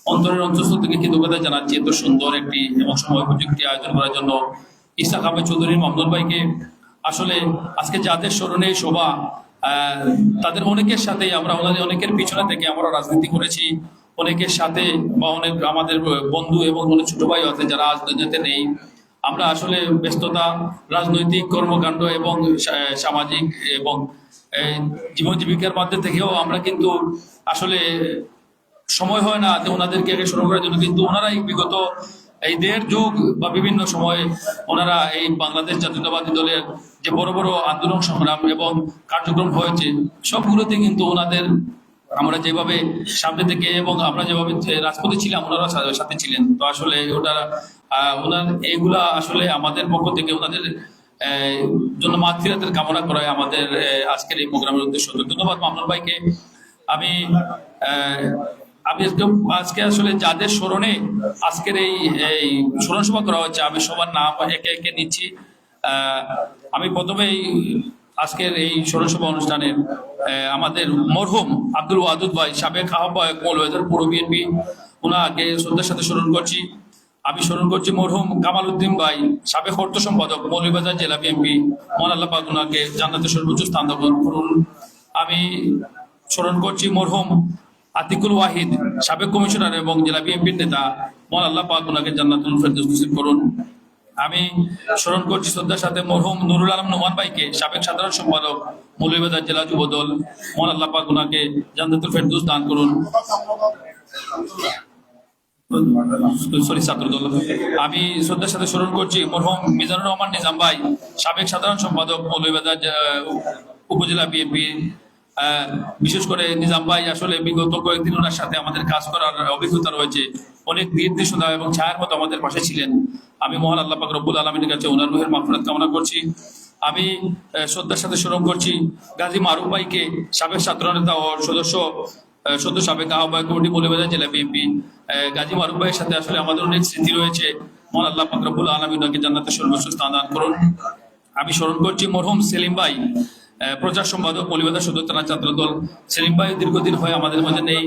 অন্তরের অন্তঃস্থল থেকে কৃতজ্ঞতা জানাচ্ছি এত সুন্দর একটি এবং সময় উপযুক্ত আয়োজন করার জন্য ইসহাক আহমেদ চৌধুরী মামুনুল ভাইকে। আসলে আজকে যাদের স্মরণে সভা, তাদের অনেকের সাথে আমরা অনেকের পিছনে থেকে আমরা রাজনীতি করেছি, অনেকের সাথে বা অনেক আমাদের বন্ধু এবং অনেক ছোট ভাই আছে যারা আজ দুনিয়াতে নেই। আমরা আসলে ব্যস্ততা, রাজনৈতিক কর্মকাণ্ড এবং সামাজিক এবং জীবন জীবিকার মধ্যে থেকেও আমরা কিন্তু আসলে সময় হয় না যে ওনাদেরকে আগে স্মরণ করার জন্য। কিন্তু ওনারাই বিগত এই 1.5 যুগ বা বিভিন্ন সময়ে ওনারা এই বাংলাদেশ জাতীয়তাবাদী দলের যে বড় বড় আন্দোলন সংগ্রাম এবং কার্যক্রম হয়েছে সবগুলোতে কিন্তু ওনাদের আমরা যেভাবে সামনে থেকে এবং আমরা যেভাবে রাজপথে ছিলাম ওনারা সাথে ছিলেন। তো আসলে ওনার এইগুলা আসলে আমাদের পক্ষ থেকে ওনাদের জন্য মাতৃরাতের কামনা করায় আমাদের আজকের এই প্রোগ্রামের উদ্দেশ্য। ধন্যবাদ মামুনুল ভাইকে। আমি আমি আজকে আসলে যাদের স্মরণে আজকের এই স্মরণ সভা করা হচ্ছে আমি সবার নাম একে একে নিচ্ছি। আমি প্রথমেই আজকের এই স্মরণ সভা অনুষ্ঠানের আমাদের মরহুম আব্দুল ওয়াদুদ ভাই, সাবেক আহ্বায়ক মৌলভীবাজার পৌর বিএনপি, ওনাকে শ্রদ্ধার সাথে স্মরণ করছি। আমি স্মরণ করছি মরহুম কামাল উদ্দিন ভাই, সাবেক অর্থ সম্পাদক মৌলভীবাজার জেলা বিএনপি, মহান আল্লাহ পাক ওনাকে জান্নাতের সর্বোচ্চ স্থান দান করুন। আমি স্মরণ করছি মরহুম আতিকুল ওয়াহিদ, সাবেক কমিশনার এবং জেলা বিএনপির নেতা, মহান আল্লাহ পাক ওনাকে জান্নাতুল ফেরদৌস নসিব করুন। আমি স্মরণ করছি শ্রদ্ধার সাথে মরহুম নুরুল আলম নোমান ভাইকে, সাবেক সাধারণ সম্পাদক মৌলভীবাজার জেলা যুবদল, মহান আল্লাহ পাক ওনাকে জান্নাতুল ফেরদৌস দান করুন। ছাত্রদল। আমি শ্রদ্ধার সাথে স্মরণ করছি মরহুম মিজানুর রহমান নিজাম ভাই, সাবেক সাধারণ সম্পাদক মৌলভীবাজার উপজেলা বিএনপি। বিশেষ করে নিজাম ভাই আসলে বিগত কয়েকদিন ওনার সাথে আমাদের কাজ করার অভিজ্ঞতা রয়েছে, অনেক নির্দেশনা এবং ছায়ার মতো আমাদের পাশে ছিলেন। আমি মহান আল্লাহ পাক রব্বুল আলামিনের কাছে ওনার রুহের মাগফিরাত কামনা করছি। আমি শ্রদ্ধার সাথে স্মরণ করছি গাজী মারুফ ভাইকে, সাবেক ছাত্র নেতা ও সদ্য সাবেক আহ্বায়ক কমিটি মৌলভীবাজার জেলা বিএনপি। গাজী মারুফ ভাইয়ের সাথে আসলে আমাদের অনেক স্মৃতি রয়েছে। মহান আল্লাহ পাক রব্বুল আলামিন ওনাকে জান্নাতের সর্বোচ্চ স্থান দান করুন। আমি স্মরণ করছি মরহুম সেলিম ভাই, প্রচার সম্পাদক মৌলভীবাজার সদর থানা ছাত্রদল। সেলিম ভাই দীর্ঘদিন হয়ে আমাদের মাঝে নেই।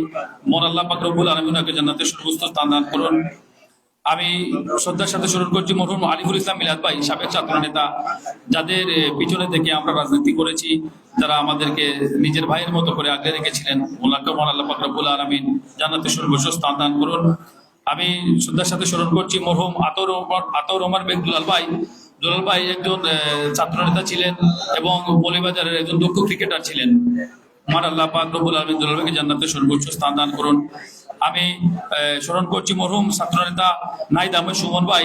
মহান আল্লাহ পাক রব্বুল আলামিন ওনাকে জান্নাতের সর্বোচ্চ স্থান দান করুন। আমি শ্রদ্ধার সাথে স্মরণ করছি মরহুম আলিফুল ইসলাম মিলাদ ভাই, সাবেক ছাত্র নেতা, যাদের পিছনে থেকে আমরা রাজনীতি করেছি, যারা আমাদেরকে নিজের ভাইয়ের মতো করে আগলে রেখেছিলেন। ওনাকে মহান আল্লাহ পাক রব্বুল আলামিন জান্নাতের সর্বোচ্চ স্থান দান করুন। আমি শ্রদ্ধার সাথে স্মরণ করছি মরহুম আতর ওমর বেগ দুলাল ভাই। দুলাল ভাই একজন ছাত্র নেতা ছিলেন এবং মৌলভীবাজারের একজন দক্ষ ক্রিকেটার ছিলেন। মহান আল্লাহ পাক রব্বুল আলামিন দুলাল ভাইকে জান্নাতের সর্বোচ্চ স্থান দান করুন। আমি স্মরণ করছি মরহুম ছাত্র নেতা নাহিদ আহমেদ সুমন ভাই,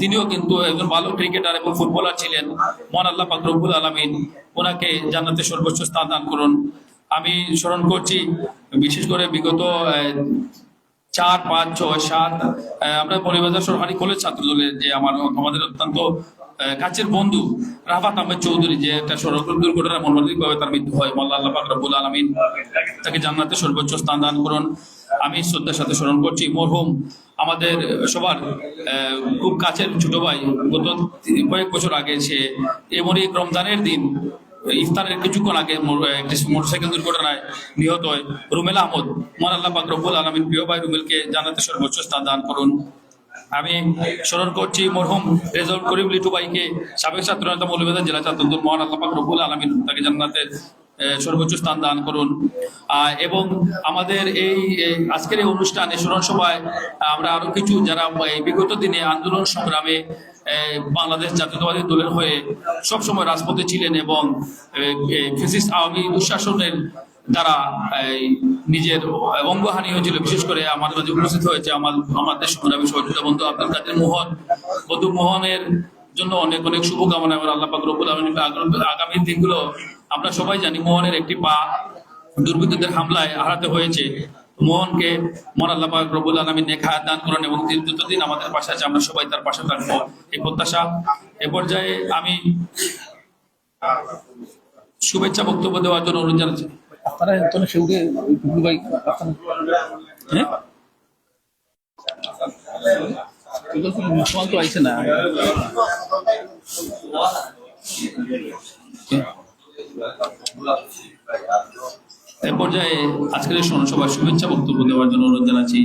তিনিও কিন্তু একজন ভালো ক্রিকেটার এবং ফুটবলার ছিলেন। মহান আল্লাহ পাক রব্বুল আলামিন ওনাকে জান্নাতের সর্বোচ্চ স্থান দান করুন। আমি স্মরণ করছি বিশেষ করে বিগত 4, 5, 6, 7 আমরা মৌলভীবাজার সরকারি কলেজ ছাত্র দলের যে আমাদের অত্যন্ত কাছের বন্ধু রাফাত আহমেদ চৌধুরী, যে একটা সড়ক দুর্ঘটনায় মর্মান্তিকভাবে তার মৃত্যু হয়। আল্লাহ পাক রব্বুল আলামিন তাকে জান্নাতের সর্বোচ্চ স্থান দান করুন। আমি শ্রদ্ধার সাথে স্মরণ করছি মরহুম আমাদের সবার খুব কাছের ছোট ভাই, গত কয়েক বছর আগে সে এমনই রমজানের দিন ইফতারের কিছুক্ষণ আগে একটি মোটরসাইকেল দুর্ঘটনায় নিহত হয় রুমেল আহমদ। মহান আল্লাহ পাক রব্বুল আলামিন প্রিয় ভাই রুমেলকে জান্নাতের সর্বোচ্চ স্থান দান করুন। আমি স্মরণ করছি মরহুম রেজাউল করিম লিটু ভাইকে, সাবেক ছাত্র নেতা মৌলভীবাজার জেলা ছাত্রদল। মহান আল্লাহ পাক রব্বুল আলামিন তাকে জান্নাতের সর্বোচ্চ স্থান দান করুন। এবং আমাদের এই আজকের এই অনুষ্ঠানে স্মরণ সভায় আমরা আরো কিছু যারা বিগত দিনে আন্দোলন সংগ্রামে বাংলাদেশ জাতীয়তাবাদী দলের হয়ে সবসময় রাজপথে ছিলেন এবং ফ্যাসিস্ট আওয়ামী দুঃশাসনের দ্বারা নিজের অঙ্গহানি হয়েছিল, বিশেষ করে আমাদের মাঝে উপস্থিত হয়েছে আমাদের সংগ্রামী সহযোগিতা বন্ধু আব্দুল কাদের মোহন। বন্ধু মোহনের জন্য অনেক অনেক শুভকামনা এবং আল্লাহ পাক রব্বুল আলামিন আগামী দিনগুলো আমরা সবাই জানি মোহনের একটি পা দুর্বৃত্তদের হামলায় হারাতে হয়েছে। মোহনকে মহান আল্লাহ পাক রব্বুল আলামিন নেক হায়াত দান করুন এবং যতদিন আমাদের পাশে আছে আমরা সবাই তার পাশে থাকবো, এই প্রত্যাশা। এ পর্যায়ে আমি শুভেচ্ছা বক্তব্য দেওয়ার জন্য অনুরোধ জানাচ্ছি। আপনারা ভাই মুসলমান তো আইছে না, এ পর্যায়ে আজকের এই স্মরণসভায় শুভেচ্ছা বক্তব্য দেওয়ার জন্য অনুরোধ জানাচ্ছি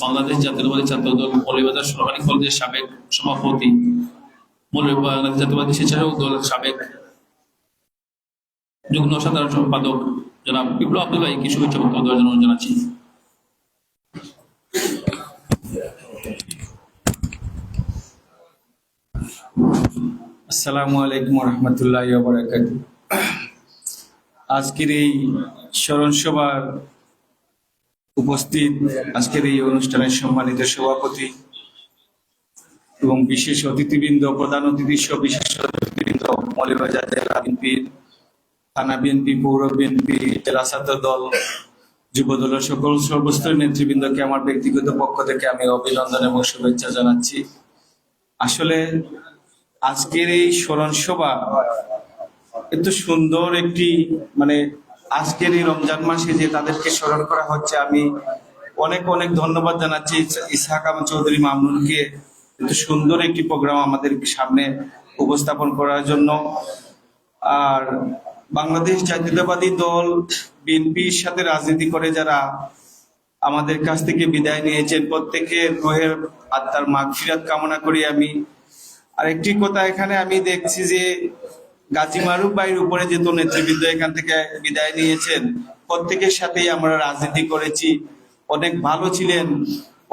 বাংলাদেশ জাতীয়তাবাদী ছাত্রদল মৌলভীবাজার সরকারি কলেজের সাবেক সভাপতি, বাংলাদেশ জাতীয়তাবাদী স্বেচ্ছাসেবক দলের সাবেক যুগ্ম সাধারণ সম্পাদক জনাব বিপ্লব আব্দুল্লাহকে শুভেচ্ছা বক্তব্য দেওয়ার জন্য অনুরোধ জানাচ্ছি। আসসালামু আলাইকুম রহমতুল্লাহ বারাকাত। আজকের এই স্মরণ সভার উপস্থিত, আজকের এই অনুষ্ঠানের সম্মানিত সভাপতি এবং বিশেষ অতিথিবৃন্দ, প্রধান অতিথি সহ বিশেষ অতিথিবৃন্দ, মৌলভীবাজার জেলা বিএনপি, থানা বিএনপি, পৌর বিএনপি, জেলা ছাত্র দল, যুব দলের সকল সর্বস্তরের নেতৃবৃন্দকে আমার ব্যক্তিগত পক্ষ থেকে আমি অভিনন্দন এবং শুভেচ্ছা জানাচ্ছি। আসলে আজকের এই স্মরণ সভা এত সুন্দর একটি, আজকের এই রমজান মাসে যে তাদেরকে স্মরণ করা হচ্ছে, আমি অনেক অনেক ধন্যবাদ জানাচ্ছি ইসহাক আহমদ চৌধুরী মামুনকে এত সুন্দর একটি প্রোগ্রাম আমাদের সামনে উপস্থাপন করার জন্য। আর বাংলাদেশ জাতীয়তাবাদী দল বিএনপির সাথে রাজনীতি করে যারা আমাদের কাছ থেকে বিদায় নিয়েছেন, প্রত্যেকের রুহের আত্মার মাগফিরাত কামনা করি আমি। আর একটি কথা, এখানে আমি দেখছি যে গাজী মারুফ ভাইয়ের উপরে যেহেতু নেতৃবৃন্দ এখান থেকে বিদায় নিয়েছেন, প্রত্যেকের সাথেই আমরা রাজনীতি করেছি, অনেক ভালো ছিলেন।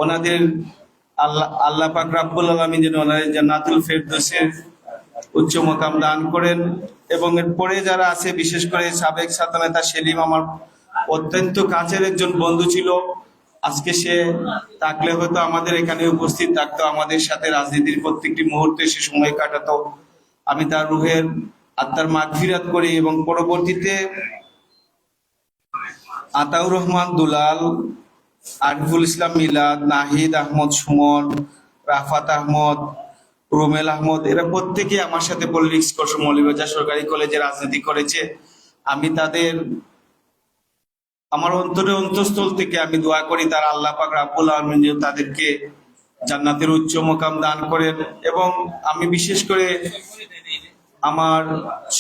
ওনাদের আল্লাহ পাক রাব্বুল আলামিন যেন ওনাদের জান্নাতুল ফেরদৌসের উচ্চ মাকাম দান করেন। এবং এরপরে যারা আছে, বিশেষ করে সাবেক ছাত্রনেতা সেলিম আমার অত্যন্ত কাছের একজন বন্ধু ছিল। আজকে সে থাকলে হয়তো আমাদের এখানে উপস্থিত থাকতো, আমাদের সাথে রাজনীতির প্রত্যেকটি মুহূর্তে সে সময় কাটাতো। আমি তার রুহের আত্মার মাগফিরাত করি। এবং পরবর্তীতে আতাউর রহমান দুলাল, আরিফুল ইসলাম মিলাদ, নাহিদ আহমদ সুমন, রাফাত আহমদ, রুমেল আহমদ, এরা প্রত্যেকে আমার সাথে পলিটিক্স কোর্স মৌলভীবাজার সরকারি কলেজে রাজনীতি করেছে। আমি তাদের আমার অন্তঃস্থল থেকে আমি দোয়া করি তার আল্লাহ পাক রাব্বুল আলামিন যেন তাদেরকে জান্নাতের উচ্চ মাকাম দান করেন। এবং আমি বিশেষ করে আমার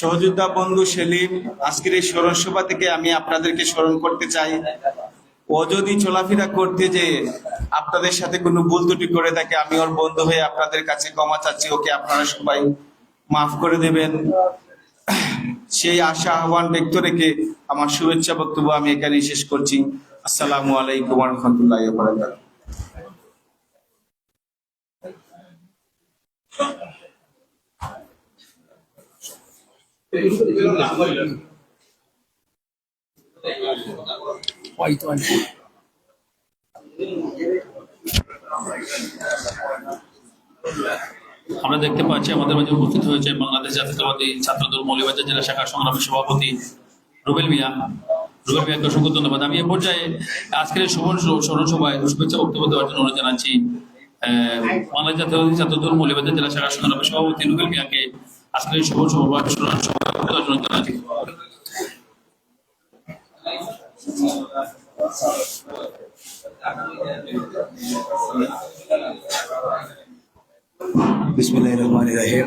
সহযোদ্ধা বন্ধু সেলিম, আজকের এই স্মরণ সভা থেকে আমি আপনাদেরকে স্মরণ করতে চাই। ও যদি চলাফেরা করতে যে আপনাদের সাথে কোনো ভুল ত্রুটি করে থাকে, আমি ওর বন্ধু হয়ে আপনাদের কাছে ক্ষমা চাচ্ছি, ওকে আপনারা সবাই মাফ করে দেবেন, সেই আশা আহ্বান ব্যক্ত রেখে আমার শুভেচ্ছা বক্তব্য আমি এখানেই শেষ করছি। আসসালামু আলাইকুম ওয়া রাহমাতুল্লাহি ওয়া বারাকাতুহু। আমরা দেখতে পাচ্ছি আমাদের মাঝে উপস্থিত হয়েছে বাংলাদেশ জাতীয়তাবাদী ছাত্রদল মৌলভীবাজার জেলা শাখার সংগ্রামী সভাপতি রুবেল মিয়া। রুবেল মিয়াকে অসংখ্য ধন্যবাদ। আমি এ পর্যায়ে আজকের এই স্মরণ সভায় শুভেচ্ছা বক্তব্য দেওয়ার জন্য অনুরোধ জানাচ্ছি বাংলাদেশ জাতীয়তাবাদী ছাত্রদল মৌলভীবাজার জেলা শাখার সংগ্রামী সভাপতি রুবেল মিয়াকে আজকের এই স্মরণ সভায় দেওয়ার জন্য জানাচ্ছি। বিসমিল্লাহির রহমানির রহিম।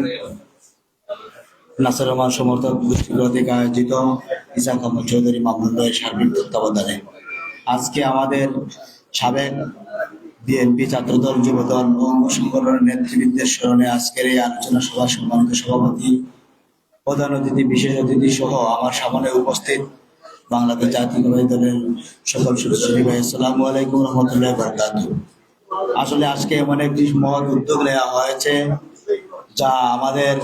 নাসির রহমান সমর্থক গোষ্ঠী কর্তৃক আয়োজিত ইসহাক আহমদ চৌধুরী মামুন ভাইয়ের সার্বিক তত্ত্বাবধানে আজকে আমাদের সাবেক বিএনপি, ছাত্রদল, যুবদল ও অঙ্গ সংগঠনের নেতৃবৃন্দের স্মরণে আজকের এই আলোচনা সভা সম্মানিত সভাপতি, প্রধান অতিথি, বিশেষ অতিথি সহ আমার সামনে উপস্থিত বাংলাদেশ জাতীয়তাবাদী দলের সকল সদস্যী ভাই, আসসালামু আলাইকুম রহমতুল্লাহি ওয়া বারাকাতুহু। আসলে আজকে এমন একটি মহৎ উদ্যোগ নেওয়া হয়েছে যা আমাদের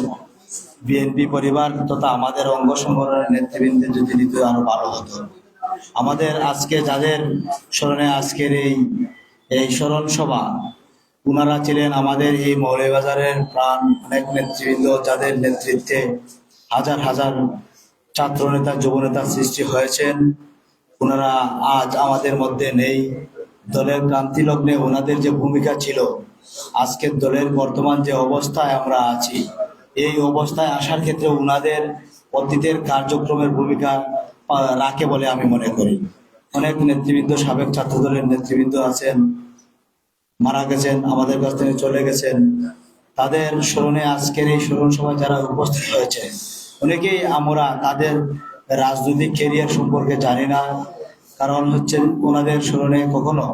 বিএনপি পরিবার তথা আমাদের অঙ্গ সংগঠনের নেতৃবৃন্দের যদি নিত আরো ভালো হতো। আমাদের আজকে যাদের স্মরণে আজকের এই স্মরণ সভা, ওনারা ছিলেন আমাদের এই মৌলভীবাজারের প্রাণ অনেক নেতৃবৃন্দ, যাদের নেতৃত্বে হাজার হাজার ছাত্র নেতা, যুব নেতা সৃষ্টি হয়েছেন। ওনারা আজ আমাদের মধ্যে নেই। দলের ক্রান্তি লগ্নে ওনাদের যে ভূমিকা ছিল, আজকের দলের বর্তমান যে অবস্থায় আমরা আছি, এই অবস্থায় আসার ক্ষেত্রে ওনাদের অতীতের কার্যক্রমের ভূমিকা রাখে বলে আমি মনে করি। অনেক নেতৃবৃন্দ, সাবেক ছাত্র দলের নেতৃবৃন্দ আছেন, মারা গেছেন, আমাদের কাছ থেকে চলে গেছেন। তাদের স্মরণে আজকের এই স্মরণ সভায় যারা উপস্থিত হয়েছে, অনেকেই আমরা তাদের রাজনৈতিক ক্যারিয়ার সম্পর্কে জানি না, কারণ হচ্ছে ওনাদের স্মরণে কখনো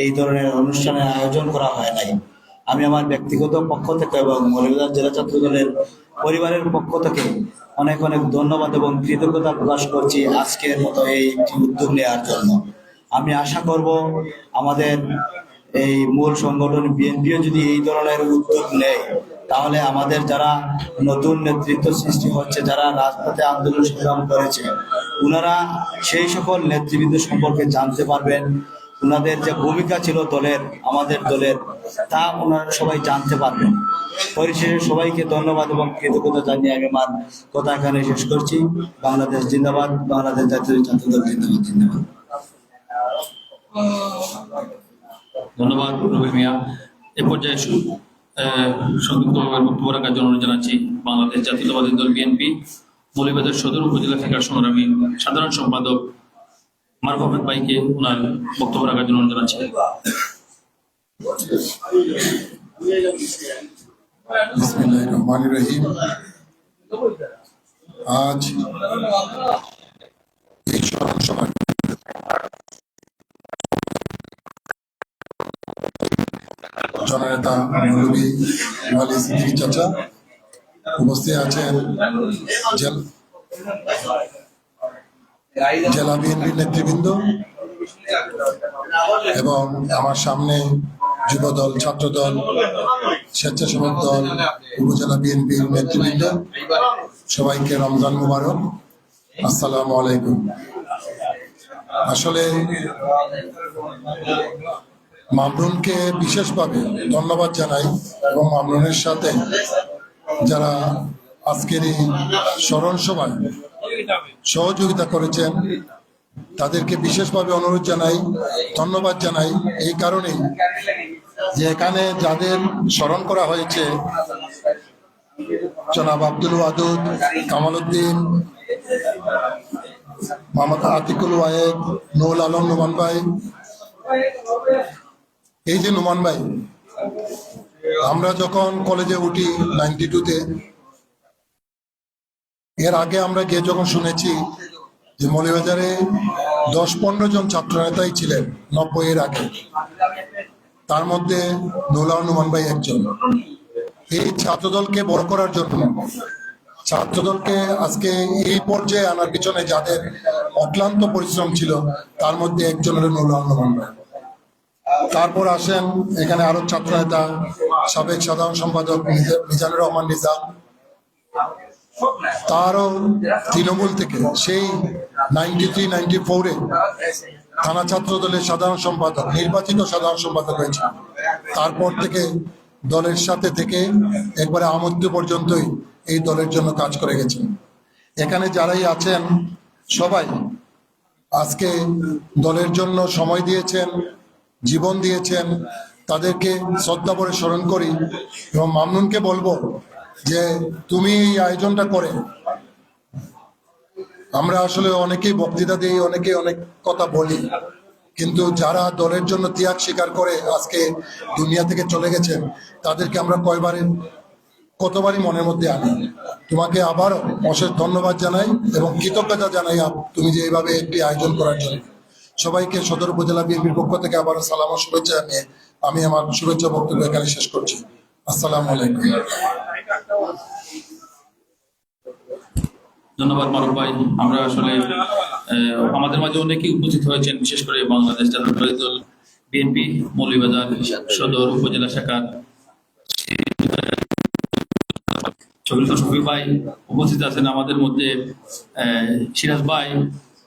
এই ধরনের অনুষ্ঠানের আয়োজন করা হয় নাই। আমি আমার ব্যক্তিগত পক্ষ থেকে এবং মৌলভীবাজার জেলা ছাত্র দলের পরিবারের পক্ষ থেকে অনেক অনেক ধন্যবাদ এবং কৃতজ্ঞতা প্রকাশ করছি আজকের মতো এই একটি উদ্যোগ নেওয়ার জন্য। আমি আশা করব আমাদের এই মূল সংগঠন বিএনপিও যদি এই ধরনের উদ্যোগ নেয়, তাহলে আমাদের যারা নতুন নেতৃত্ব সৃষ্টি হচ্ছে, যারা রাজপথে আন্দোলন সংগ্রাম করেছে, ওনারা সেই সকল নেতৃবৃন্দ সম্পর্কে জানতে পারবেন। ওনাদের যে ভূমিকা ছিল দলের, আমাদের দলের, তা ওনারা সবাই জানতে পারবেন। পরিশেষে সবাইকে ধন্যবাদ এবং কৃতজ্ঞতা জানিয়ে আমি আমার কথা এখানে শেষ করছি। বাংলাদেশ জিন্দাবাদ, বাংলাদেশ জাতীয় ছাত্র দল জিন্দাবাদ, জিন্দাবাদ। ধন্যবাদ রবির মিয়া। এ পর্যায়ে সংক্ষিপ্তভাবে বক্তব্য রাখার জন্য অনুরোধ জানাচ্ছি বাংলাদেশ জাতীয়তাবাদী দল বিএনপি মৌলভীবাজার সদর উপজেলা শাখার সংগ্রামী সাধারণ সম্পাদক মারুফ আহমেদ ভাইকে ওনার বক্তব্য রাখার জন্য অনুরোধ জানাচ্ছি। বিসমিল্লাহির রহমানির রহিম। আজ এই স্মরণ সভা জননেতা মৌলভী ওয়ালি সিদ্দিকী চাচা উপস্থিত আছেন, জেলা বিএনপির নেতৃবৃন্দ এবং আমার সামনে যুবদল, ছাত্রদল, স্বেচ্ছাসেবক দল, উপজেলা বিএনপির নেতৃবৃন্দ, সবাইকে রমজান মুবারক, আসসালামু আলাইকুম। আসলে মামরুনকে বিশেষভাবে ধন্যবাদ জানাই এবং মামরুনের সাথে যারা আজকের এই স্মরণ সভায় সহযোগিতা করেছেন তাদেরকে বিশেষভাবে অনুরোধ জানাই, ধন্যবাদ জানাই এই কারণেই যে এখানে যাদের স্মরণ করা হয়েছে, জনাব আব্দুল ওয়াদুদ, কামাল উদ্দিন, মোহাম্মদ আতিকুল ওয়াহেদ, নুরুল আলম নোমান ভাই, এই যে নোমান ভাই, আমরা যখন কলেজে উঠি 92-তে, এর আগে আমরা গিয়ে যখন শুনেছি যে মৌলভীবাজারে 10-15 জন ছাত্র নেতাই ছিলেন 90-এর আগে, তার মধ্যে নুরুল আলম নোমান ভাই একজন। এই ছাত্রদলকে বড় করার জন্য, ছাত্রদলকে আজকে এই পর্যায়ে আনার পিছনে যাদের অক্লান্ত পরিশ্রম ছিল, তার মধ্যে একজন হলেন নুরুল আলম নোমান ভাই। তারপর আসেন এখানে আরো ছাত্র নেতা, সাবেক সাধারণ সম্পাদক মিজানুর রহমান নিজাম, তারও তৃণমূল থেকে সেই 93-94-এ থানা ছাত্র দলের সাধারণ সম্পাদক, নির্বাচিত সাধারণ সম্পাদক হয়েছে। তারপর থেকে দলের সাথে থেকে একবারে আমৃত্যু পর্যন্তই এই দলের জন্য কাজ করে গেছেন। এখানে যারাই আছেন সবাই আজকে দলের জন্য সময় দিয়েছেন, জীবন দিয়েছেন, তাদেরকে শ্রদ্ধা করে স্মরণ করি এবং মামনুনকে বলবো যে তুমি এই আয়োজনটা করে, আমরা আসলে অনেকেই বক্তৃতা দিই, অনেকেই অনেক কথা বলি, কিন্তু যারা দলের জন্য ত্যাগ স্বীকার করে আজকে দুনিয়া থেকে চলে গেছেন, তাদেরকে আমরা কতবারই মনের মধ্যে আনি। তোমাকে আবারও অশেষ ধন্যবাদ জানাই এবং কৃতজ্ঞতা জানাই তুমি যে এইভাবে একটি আয়োজন করার জন্য। সবাইকে সদর উপজেলা বিএনপির পক্ষ থেকে আবারও সালাম ও শুভেচ্ছা জানিয়ে আমি আমার শুভেচ্ছা বক্তব্য এখানে শেষ করছি। আসসালামু আলাইকুম। ধন্যবাদ মারুফ ভাই। আমরা আসলে আমাদের মাঝে অনেকেই উপস্থিত হয়েছেন, বিশেষ করে বাংলাদেশ জাতীয়তাবাদী দল বিএনপি মৌলভীবাজার সদর উপজেলা শাখার শফি ভাই উপস্থিত আছেন, আমাদের মধ্যে সিরাজ ভাই,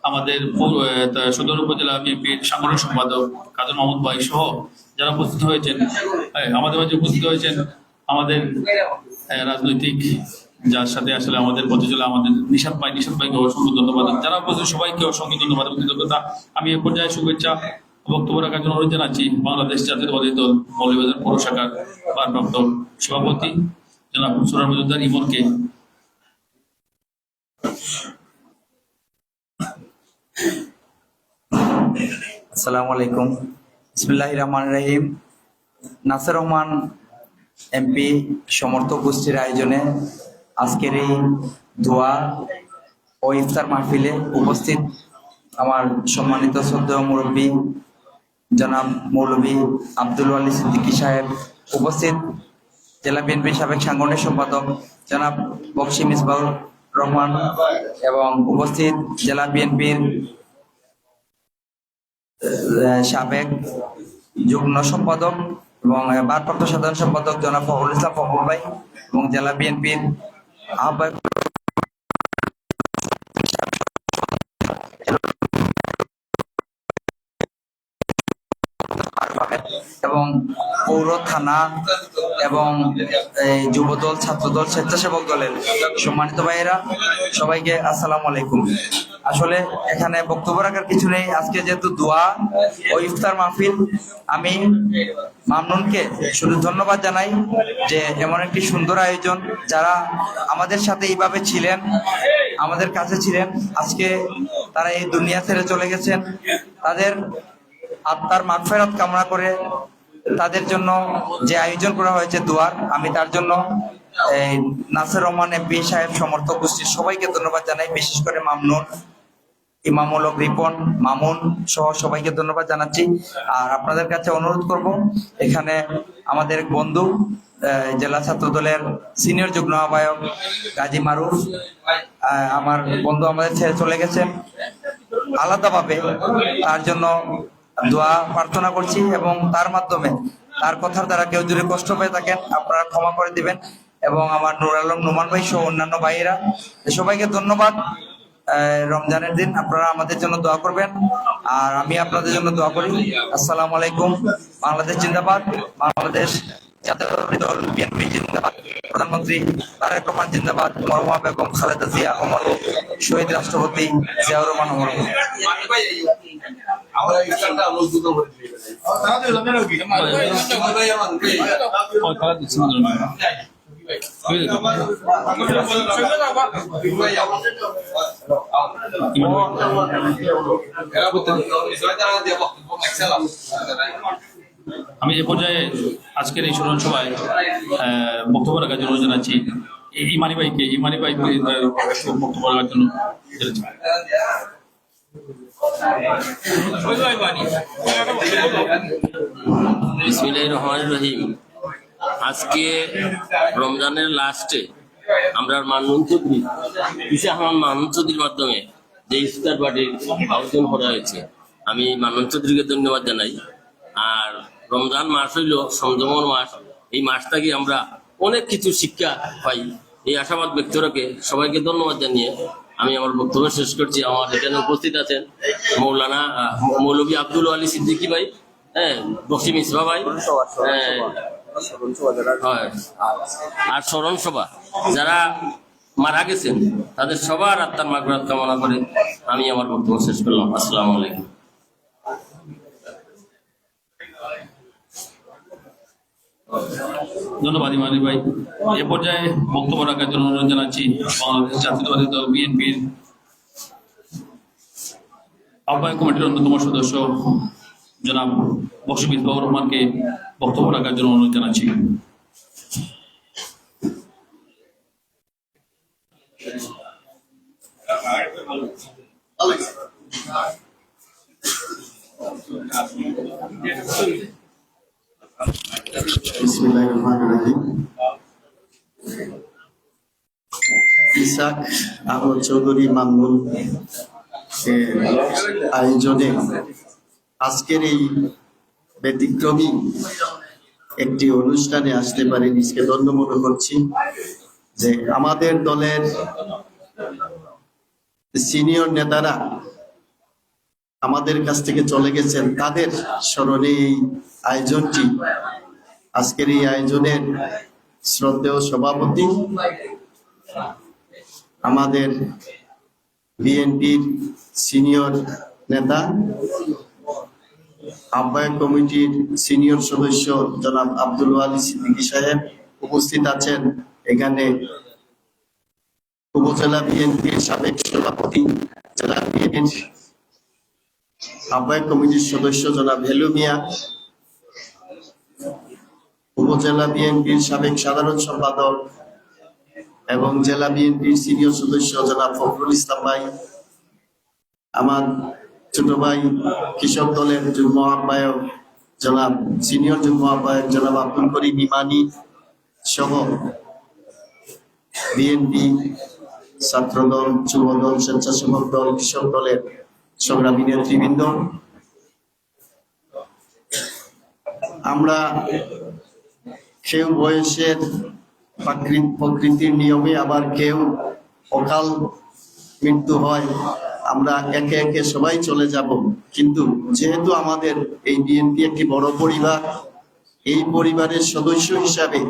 আমাদের সদর উপজেলা বিএনপির সাংগঠনিক সম্পাদক কাদের মাহমুদ ভাই সহ যারা উপস্থিত হয়েছেন, আমাদের মাঝে উপস্থিত হয়েছেন আমাদের রাজনৈতিক, যার সাথে আসলে আমাদের পথে চলে আমাদের নিশাদ ভাইকে অসংখ্য ধন্যবাদ। যারা উপস্থিত সবাইকে অসংখ্য ধন্যবাদ এবং কৃতজ্ঞতা। আমি এ পর্যায়ে শুভেচ্ছা বক্তব্য রাখার জন্য অনুরোধ জানাচ্ছি বাংলাদেশ জাতীয়তাবাদী দল মৌলভীবাজার পৌর শাখার ভারপ্রাপ্ত সভাপতি জনাব সুরার মজুমদার ইমনকে। আসসালামু আলাইকুম। বিসমিল্লাহির রহমানির রহিম। নাসির রহমান এমপি সমর্থক গোষ্ঠীর আয়োজনে আজকের এই দোয়া ও ইফতার মাহফিলে উপস্থিত আমার সম্মানিত শ্রদ্ধেয় মুরব্বী জনাব মৌলভী আব্দুল ওয়ালি সিদ্দিকী সাহেব, উপস্থিত জেলা বিএনপির সাবেক সাংগঠনিক সম্পাদক জনাব বকশী মিসবাউর রহমান এবং উপস্থিত জেলা বিএনপির সাবেক যুগ্ম সম্পাদক এবং ভারপ্রাপ্ত সাধারণ সম্পাদক জনাব ফখরুল ইসলাম ফখরুল ভাই এবং জেলা বিএনপির আহ্বায়ক এবং পৌর থানা এবং এই যুবদল, ছাত্রদল, স্বেচ্ছাসেবক দলের সম্মানিত ভাইয়েরা, সবাইকে আসসালামু আলাইকুম। আসলে এখানে বক্তব্য রাখার কিছু নেই। আজকে যেহেতু দোয়া ও ইফতার মাহফিল, আমি মামনুনকে শুধু ধন্যবাদ জানাই যে এমন একটি সুন্দর আয়োজন, যারা আমাদের সাথে এইভাবে ছিলেন, আমাদের কাছে ছিলেন, আজকে তারা এই দুনিয়া ছেড়ে চলে গেছেন। তাদের আত্মার মাগফিরাত কামনা করে তাদের জন্য যে আয়োজন করা হয়েছে দোয়ার, আমি তার জন্য এই নাসির রহমান এমপি সাহেব, সমর্থক গোষ্ঠীর সবাইকে ধন্যবাদ জানাই। বিশেষ করে মামনুন, ইমামুল হক রিপন, মামুন সহ সবাইকে ধন্যবাদ জানাচ্ছি। আর আপনাদের কাছে অনুরোধ করব, এখানে আমাদের এক বন্ধু জেলা ছাত্র দলের সিনিয়র যুগ্ম আহ্বায়ক গাজী মারুফ, আমার বন্ধু আমাদের ছেড়ে চলে গেছেন, আলাদাভাবে তার জন্য দোয়া প্রার্থনা করছি এবং তার মাধ্যমে তার কথার দ্বারা কেউ যদি কষ্ট পেয়ে থাকেন আপনারা ক্ষমা করে দিবেন। এবং আমার নুর আলম নোমান ভাই সহ অন্যান্য ভাইয়েরা, সবাইকে ধন্যবাদ। রমজানের দিন আপনারা আমাদের জন্য দোয়া করবেন আর আমি আপনাদের জন্য দোয়া করি। আসসালামু আলাইকুম। বাংলাদেশ জিন্দাবাদ, বাংলাদেশ জাতীয়তাবাদী দল বিএনপি জিন্দাবাদ, প্রধানমন্ত্রী তারেক রহমান জিন্দাবাদ, মরহুমা বেগম খালেদা জিয়া অমর, শহীদ রাষ্ট্রপতি জিয়াউর রহমান অমর। খেলা দিচ্ছি না। আমি এ পর্যায়ে আজকের এই স্মরণ সভায় বক্তব্য রাখার জন্য জানাচ্ছি ইমানি ভাই বক্তব্য রাখার জন্য বিসমিল্লাহির রহমানির রহিম। আজকে রমজানের লাস্টে আমরা মামুন চৌধুরী, মামুন চৌধুরীর মাধ্যমে যে ইফতার পার্টির আয়োজন করা হয়েছে, আমি মামুন চৌধুরীকে ধন্যবাদ জানাই। আর রমজান মাস হইল সংযমর মাস, এই মাসটাকে আমরা অনেক কিছু শিক্ষা পাই। এই আশাবাদ ব্যক্ত রেখে সবাইকে ধন্যবাদ জানিয়ে আমি আমার বক্তব্য শেষ করছি। আমার এখানে উপস্থিত আছেন মৌলভী আব্দুল ওয়ালি সিদ্দিকী ভাই, বকশী মিসবা ভাই, আর স্মরণ সভা যারা মারা গেছেন তাদের সবার আত্মার মাগফিরাত কামনা করে আমি আমার বক্তব্য শেষ করলাম। আসসালামু আলাইকুম। ধন্যবাদ ইমানি ভাই। এ পর্যায়ে বক্তব্য রাখার জন্য অনুরোধ জানাচ্ছি বাংলাদেশ জাতীয়তাবাদী দল বিএনপির আহ্বায়ক কমিটির অন্যতম সদস্য জনাব বকশী মিসবাউর রহমানকে বক্তব্য রাখার জন্য অনুরোধ জানাচ্ছি। বিসমিল্লাহির রহমানির রহিম। ইসাক আহমদ চৌধুরী মামুন আয়োজনে আজকের এই ব্যতিক্রমী একটি অনুষ্ঠানে আসতে পারি নিজকে ধন্য মনে করছি। যে আমাদের দলের সিনিয়র নেতারা আমাদের কাছ থেকে চলে গেছেন, তাদের স্মরণে এই আয়োজনটি। আজকের এই আয়োজনের শ্রদ্ধেয় সভাপতি আমাদের বিএনপির সিনিয়র নেতা, আহ্বায়ক কমিটির সিনিয়র সদস্য জনাব আব্দুল ওয়ালি সিদ্দিকী সাহেব উপস্থিত আছেন। এখানে উপজেলা বিএনপির সাবেক সভাপতি, জেলা বিএনপির আহ্বায়ক কমিটির সদস্য জনাব হেলু মিয়া, উপজেলা বিএনপির সাবেক সাধারণ সম্পাদক এবং জেলা বিএনপির সিনিয়র সদস্য জনাব ফখরুল ইসলাম ভাই, আমার ছোট ভাই কৃষক দলের যুগ্ম আহ্বায়ক জনাব সিনিয়র যুগ্ম আহ্বায়ক জনাব আব্দুল করিম ইমানি সহ বিএনপি, ছাত্রদল, যুবদল, স্বেচ্ছাসেবক দল, কৃষক দলের সংগ্রামী নেতৃবৃন্দ, আমরা কেউ বয়সের প্রকৃতির নিয়মে, আবার কেউ অকাল মৃত্যু হয়, আমরা একে একে সবাই চলে যাব। কিন্তু যেহেতু আমাদের এই বিএনপি একটি বড় পরিবার, এই পরিবারের সদস্য হিসাবে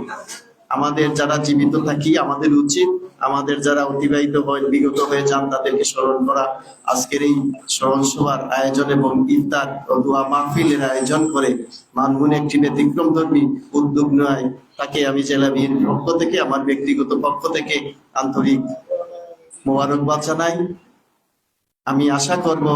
আমাদের যারা জীবিত থাকি আমাদের উচিত আমাদের যারা অতিবাহিত হয় বিগত হয়ে যান তাদেরকে স্মরণ করা। আজকের এই স্মরণ সভার আয়োজন এবং ইফতার ও দোয়া মাহফিলের আয়োজন করে মানমুন একটি ব্যতিক্রমধর্মী উদ্যোগ নেয়, তাকে আমি জেলা বিএনপির পক্ষ থেকে, আমার ব্যক্তিগত পক্ষ থেকে আন্তরিক মোবারকবাদ জানাই। আমি আশা করব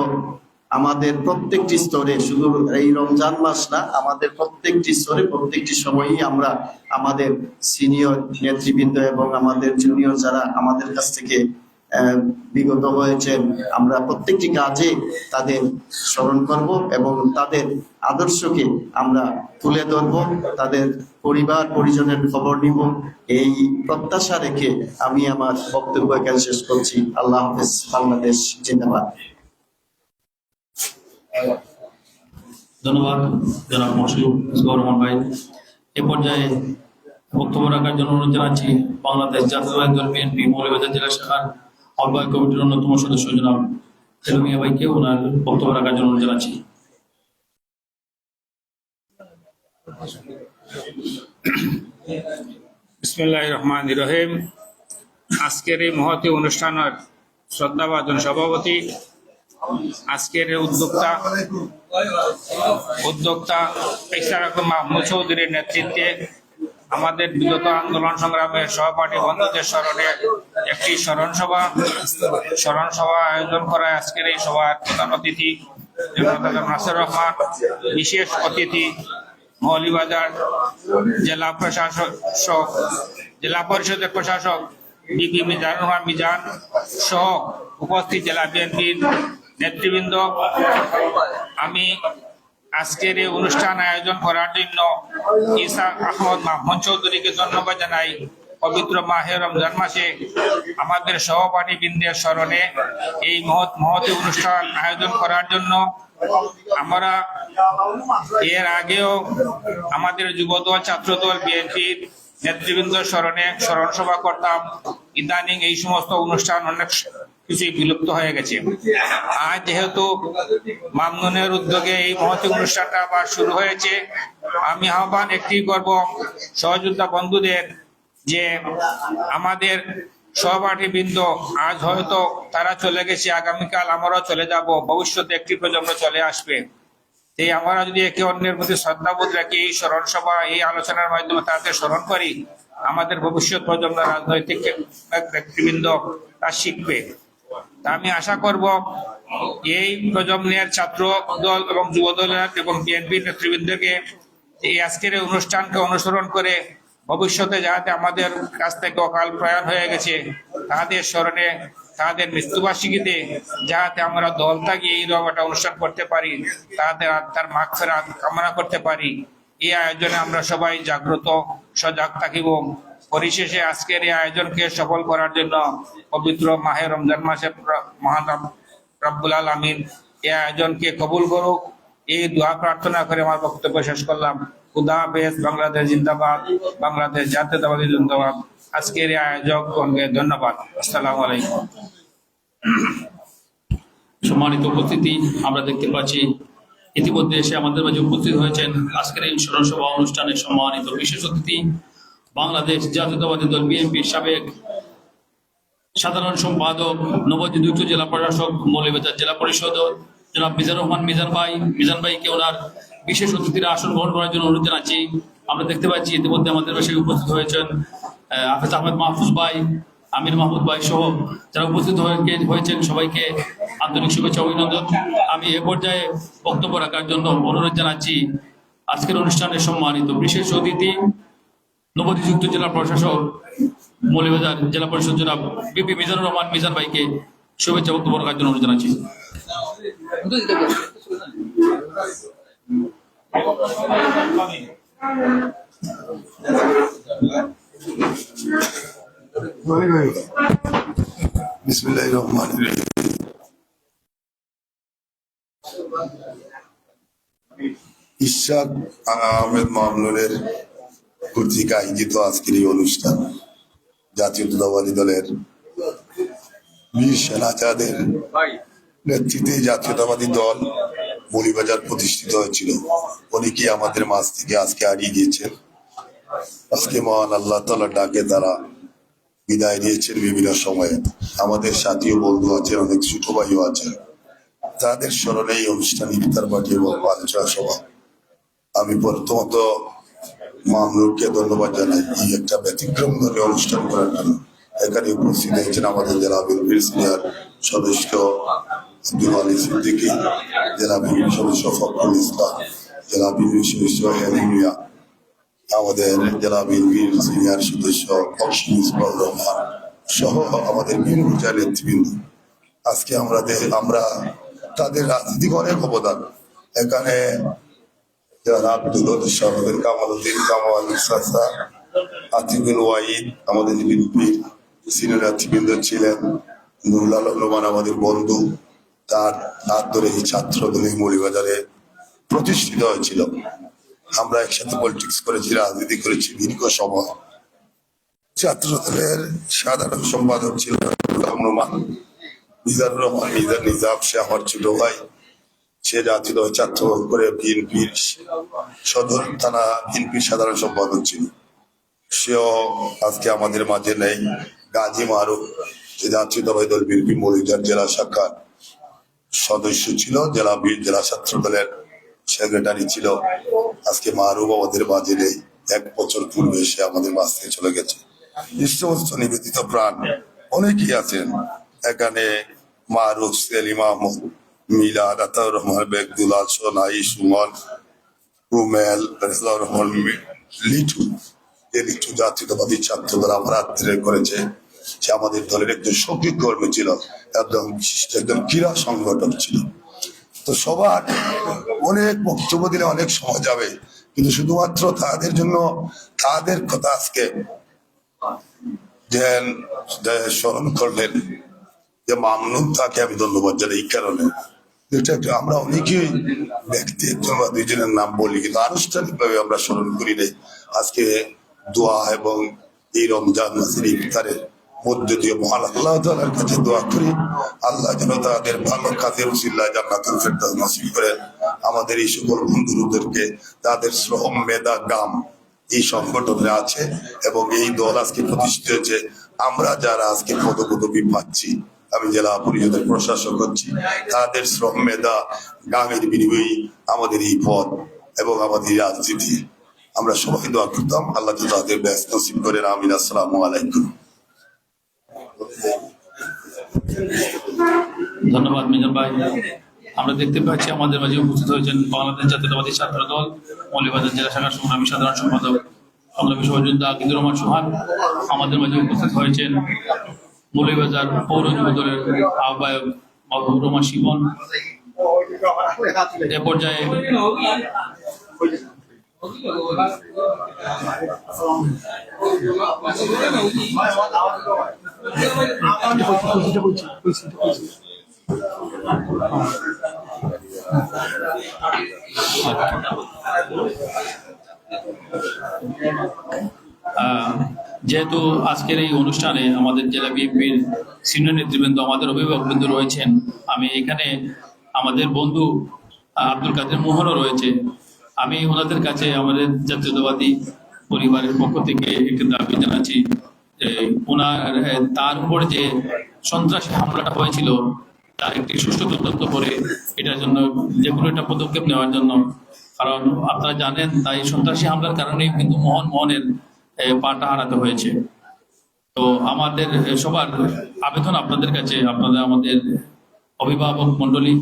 আমাদের প্রত্যেকটি স্তরে, শুধু এই রমজান মাস না, আমাদের প্রত্যেকটি স্তরে প্রত্যেকটি সময়ই আমরা আমাদের সিনিয়র নেতৃবৃন্দ এবং আমাদের জুনিয়র যারা আমাদের কাছ থেকে বিগত হয়েছেন, আমরা প্রত্যেকটি কাজে তাদের স্মরণ করব এবং তাদের আদর্শকে আমরা তুলে ধরব, তাদের পরিবার পরিজনের খবর নিব, এই প্রত্যাশা রেখে আমি আমার বক্তব্য এখানে শেষ করছি। আল্লাহ হাফেজ। বাংলাদেশ জিন্দাবাদ। ধন্যবাদ জনাব মশিউর রহমান ভাই। এ পর্যায়ে বক্তব্য রাখার জন্য অনুরোধ জানাচ্ছি বাংলাদেশ জাতীয়তাবাদী দল বিএনপি মৌলভীবাজার জেলা শাখার আহ্বায়ক কমিটির অন্যতম সদস্য জনাব হেলু মিয়া ভাইকে ওনার বক্তব্য রাখার জন্য অনুরোধ জানাচ্ছি। বিসমিল্লাহির রহমানির রহিম। আজকের এই মহতী অনুষ্ঠানের শ্রদ্ধাভাজন সভাপতি, আজকের এই উদ্যোক্তা ইশরাক মাহমুদ চৌধুরীর নেতৃত্বে আমাদের বিগত আন্দোলন সংগ্রামের সহপাঠী বন্ধুদের স্মরণে একটি স্মরণ সভা আয়োজন করা। আজকের এই সভার প্রধান অতিথি জনাব নাসির রহমান, বিশেষ অতিথি মৌলভীবাজার জেলা পরিষদের প্রশাসক ডিপি মিজানুর রহমান মিজান সহ উপস্থিত জেলা বিএনপির নেতৃবৃন্দ, আমি আজকের এই অনুষ্ঠান আয়োজন করার জন্য ইসহাক আহমদ মাহমুদ চৌধুরীকে ধন্যবাদ জানাই। পবিত্র মাহে রমজান মাসে আমাদের সহপাঠী বৃন্দের স্মরণে এই মহতী অনুষ্ঠান আয়োজন করার জন্য আমরা এর আগেও আমাদের যুবদল, ছাত্রদল, বিএনপির নেতৃবৃন্দ স্মরণে স্মরণ সভা করতাম। ইদানিং এই সমস্ত অনুষ্ঠান অনেক কিছুই বিলুপ্ত হয়ে গেছে। আজ যেহেতু মামনুনের উদ্যোগে এই মহতী অনুষ্ঠানটা আবার শুরু হয়েছে, আমি আহ্বান একটি করব সহযোদ্ধা বন্ধুদের যে আমাদের সহপাঠী বৃন্দ আজ হয়তো তারা চলে গেছে, আগামীকাল আমরাও চলে যাব, ভবিষ্যতে একটি প্রজন্ম চলে আসবে। এই আমরা যদি একে অন্যের প্রতি শ্রদ্ধাবোধ রাখি এই স্মরণ সভা, এই আলোচনার মাধ্যমে তাদের স্মরণ করি, আমাদের ভবিষ্যৎ প্রজন্ম রাজনৈতিক ব্যক্তিবৃন্দ তা শিখবে। তা আমি আশা করব এই প্রজন্মের ছাত্র দল এবং যুব দলের এবং বিএনপির নেতৃবৃন্দকে এই আজকের এই অনুষ্ঠানকে অনুসরণ করে ভবিষ্যতে যাতে আমাদের কাছ থেকে অকাল প্রয়াণ হয়ে গেছে তাদের স্মরণে, তাদের মৃত্যুবার্ষিকীতে যাতে আমরা দল থাকি এইরকম একটা অনুষ্ঠান করতে পারি, তাদের আত্মার মাগফিরাত কামনা করতে পারি। এই আয়োজনে আমরা সবাই জাগ্রত সজাগ থাকিব। পরিশেষে আজকের এই আয়োজনকে সফল করার জন্য পবিত্র মাহে রমজান মাসে মহান রব্বুল আলামিন এই আয়োজনকে কবুল করুক, এই দোয়া প্রার্থনা করে আমার বক্তব্য শেষ করলাম। খুদা হাফেজ। বাংলাদেশ জিন্দাবাদ। বাংলাদেশ জাতীয়তাবাদী জিন্দাবাদ। আজকের এই আয়োজকগণকে ধন্যবাদ। আসসালামু আলাইকুম। সম্মানিত উপস্থিতি, আমরা দেখতে পাচ্ছি ইতিমধ্যে এসে আমাদের মাঝে উপস্থিত হয়েছেন আজকের এই স্মরণ সভা অনুষ্ঠানের সম্মানিত বিশেষ অতিথি বাংলাদেশ জাতীয়তাবাদী দল বিএনপির সাবেক সাধারণ সম্পাদক, নবগঠিত উচ্চ জেলা প্রশাসক, মৌলভীবাজার জেলা পরিষদ জনাব মিজানুর রহমান মিজান ভাইকে ওনার বিশেষ অতিথিরা আসন গ্রহণ করার জন্য অনুরোধ জানাচ্ছি। আমরা দেখতে পাচ্ছি ইতিমধ্যে আমাদের পাশে উপস্থিত হয়েছেন হাফেজ আহমেদ মাহফুজ ভাই, আমির মাহমুদ ভাই সহ যারা উপস্থিত হয়েছেন সবাইকে আন্তরিক শুভেচ্ছা অভিনন্দন। আমি এ পর্যায়ে বক্তব্য রাখার জন্য অনুরোধ জানাচ্ছি আজকের অনুষ্ঠানের সম্মানিত বিশেষ অতিথি নবনিযুক্ত জেলা প্রশাসক মৌলভীবাজার জেলা পরিষদ জনাব বিপি মিজানুর রহমান মিজান ভাইকে শুভেচ্ছা বক্তব্য রাখার জন্য অনুরোধ জানাচ্ছি। বিসমিল্লাহির রহমানির রহিম। ইশাক আহমেদ মামুনের কর্তৃক আয়োজিত আজকের এই অনুষ্ঠান জাতীয়তাবাদী দলের বীর সেনাচাঁদের নেতৃত্বে জাতীয়তাবাদী দল মৌলভীবাজার প্রতিষ্ঠিত হয়েছিল। অনেকেই আমাদের মাঝ থেকে আজকে হারিয়ে গিয়েছেন। আজকে মহান আল্লাহ তাআলার ডাকে তারা বিদায় দিয়েছেন বিভিন্ন সময়ে। আমাদের সাথী ও বন্ধু আছেন, অনেক ছোট ভাইও আছেন, তাদের স্মরণে এই অনুষ্ঠান ইফতার পার্টি এবং আলোচনা সভা। আমি প্রথমত মামলুককে ধন্যবাদ জানাই এই একটা ব্যতিক্রম ধরে অনুষ্ঠান করার জন্য। এখানে উপস্থিত হয়েছেন আমাদের জেলা বিএনপির সিনিয়র সদস্য আব্দুল আলী সিদ্দিকী, জেলা বিএনপি সদস্য ফখরুল ইসলাম, জেলা বিএনপি সদস্য হেলিম মিয়া, আমাদের জেলা বিএনপির সিনিয়র সদস্য অসীম ইসমাইল রহমান সহ আমাদের বিভিন্ন পর্যায়ের নেতৃবৃন্দ। আজকে আমরা তাদের রাজনৈতিক অনেক অবদান। এখানে যারা আব্দুল শাহরুদ্দিন কামালউদ্দিন কামাল সাসা আতিকুল ওয়াহিদ আমাদের বিএনপির সিনিয়র নেতৃবৃন্দ ছিলেন। নুরুল আলম নোমান আমাদের বন্ধু, তার হাত ধরে এই ছাত্র দল মৌলভীবাজারে প্রতিষ্ঠিত হয়েছিল। আমরা একসাথে পলিটিক্স করেছি, রাজনীতি করেছি দীর্ঘ সময়। ছাত্র দলের সাধারণ সম্পাদক ছিলেন নোমান, মিজানুর রহমান মিজান নিজাম, সে আমার ছোট ভাই। সে জাতীয় ছাত্র করে বিএনপির সদর থানা বিএনপির সাধারণ সম্পাদক ছিল। সেও আজকে আমাদের মাঝে নেই। গাজী মারুফ জাতীয়তাবাদী দল বিএনপি মৌলভীবাজার জেলা শাখার সদস্য ছিল, জেলা ছাত্র দলের সেক্রেটারি ছিল। আজকে মারুফ আমাদের মাঝে নেই। 1 বছর পূর্বে সে আমাদের মাঝ থেকে চলে গেছে। এই সমস্ত নিবেদিত প্রাণ অনেকেই আছেন এখানে। মারুফ, সেলিম আহমদ, মিলাদ, আতাউর রহমান, বেগদুল্লাহ, সোনাই, সুমন, রুমেল, রেজলাউর রহমান, লিটু। যে লিটু জাতীয়তাবাদী ছাত্র দল আমার আত্মীয় করেছে। সে আমাদের দলের একজন সক্রিয় কর্মী ছিল, একদম বিশিষ্ট একজন ক্রীড়া সংগঠক ছিল। তো সবার অনেক বক্তব্য দিলে অনেক সময় যাবে, কিন্তু শুধুমাত্র তাদের জন্য তাদের কথা আজকে যে স্মরণ করলেন যে মামনুন, তাকে আমি ধন্যবাদ জানাই এই কারণে। আমরা অনেকেই ব্যক্তি একজন বা দুইজনের নাম বলি, কিন্তু আনুষ্ঠানিক ভাবে আমরা স্মরণ করি নাই। আজকে দোয়া এবং এই রমজান মাসের ইফতারের মধ্য দিয়ে মহান আল্লাহ তাআলার কাছে দোয়া করি, আল্লাহ যেন তাদের ভালো কাজের উসিলায় জান্নাতুল ফেরদাউস নসিব করেন। আমাদের এই সকল বন্ধুদেরকে তাদের শ্রম, মেধা, গাম এই সংগঠনে আছে এবং এই দল আজকে প্রতিষ্ঠিত হয়েছে। আমরা যারা আজকে পদপদবি পাচ্ছি, আমি জেলা পরিষদের প্রশাসক হচ্ছি, তাদের শ্রম, মেধা, গামের বিনিময়ে আমাদের এই পদ এবং আমাদের রাজনীতি। আমরা সবাই দোয়া করতাম আল্লাহ তাদের ব্যস্ত নসিব করেন। আমিন। আসসালামু আলাইকুম। ধন্যবাদ মিজান ভাই। আমরা দেখতে পাচ্ছি আমাদের মাঝে উপস্থিত হয়েছেন বাংলাদেশ জাতীয়তাবাদী ছাত্র দল মৌলভীবাজার জেলা শাখার সংগ্রামী সাধারণ সম্পাদক সংগ্রামী সহযোদ্ধা আকিদুর রহমান সোহান। আমাদের মাঝে উপস্থিত হয়েছেন মৌলভীবাজার পৌর যুব দলের আহ্বায়ক মাহবুবুর রহমান শিবন। এ পর্যায়ে যেহেতু আজকের এই অনুষ্ঠানে আমাদের জেলা বিএনপির সিনিয়র নেতৃবৃন্দ, আমাদের অভিভাবকবৃন্দ রয়েছেন, আমি এখানে আমাদের বন্ধু আব্দুল কাদের মোহনও রয়েছে। আমি ওনাদের কাছে আমাদের জাতীয়তাবাদী পরিবারের পক্ষ থেকে একটি দাবি জানাচ্ছি, তার উপর যে সন্ত্রাসী হামলাটা হয়েছিল তার একটি সুষ্ঠু তদন্ত করে এটার জন্য যে কোনো একটা পদক্ষেপ নেওয়ার জন্য। কারণ আপনারা জানেন, তাই সন্ত্রাসী হামলার কারণেই কিন্তু মোহনের পাটা হারাতে হয়েছে। তো আমাদের সবার আবেদন আপনাদের কাছে, আপনারা আমাদের অভিভাবক মন্ডলী,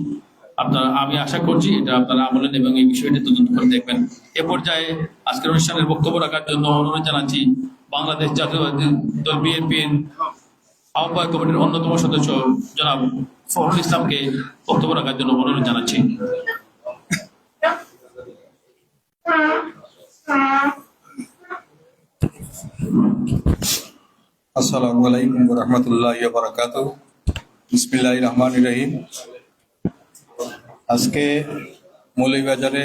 আমি আশা করছি এটা আপনারা আমলে এবং এই বিষয়টি তদন্ত করে দেখবেন। এ পর্যায়ে আজকের অনুষ্ঠানের বক্তব্য রাখার জন্য অনুরোধ জানাচ্ছি বাংলাদেশ জাতীয়তাবাদী দল বিএনপির আহ্বায়ক কমিটির অন্যতম সদস্য জনাব ফখরুল ইসলামকে বক্তব্য রাখার জন্য অনুরোধ জানাচ্ছি। আসসালামু আলাইকুম ওয়া রাহমাতুল্লাহি ওয়া বারাকাতুহু। বিসমিল্লাহির রহমানির রহিম। আজকে মৌলভীবাজারে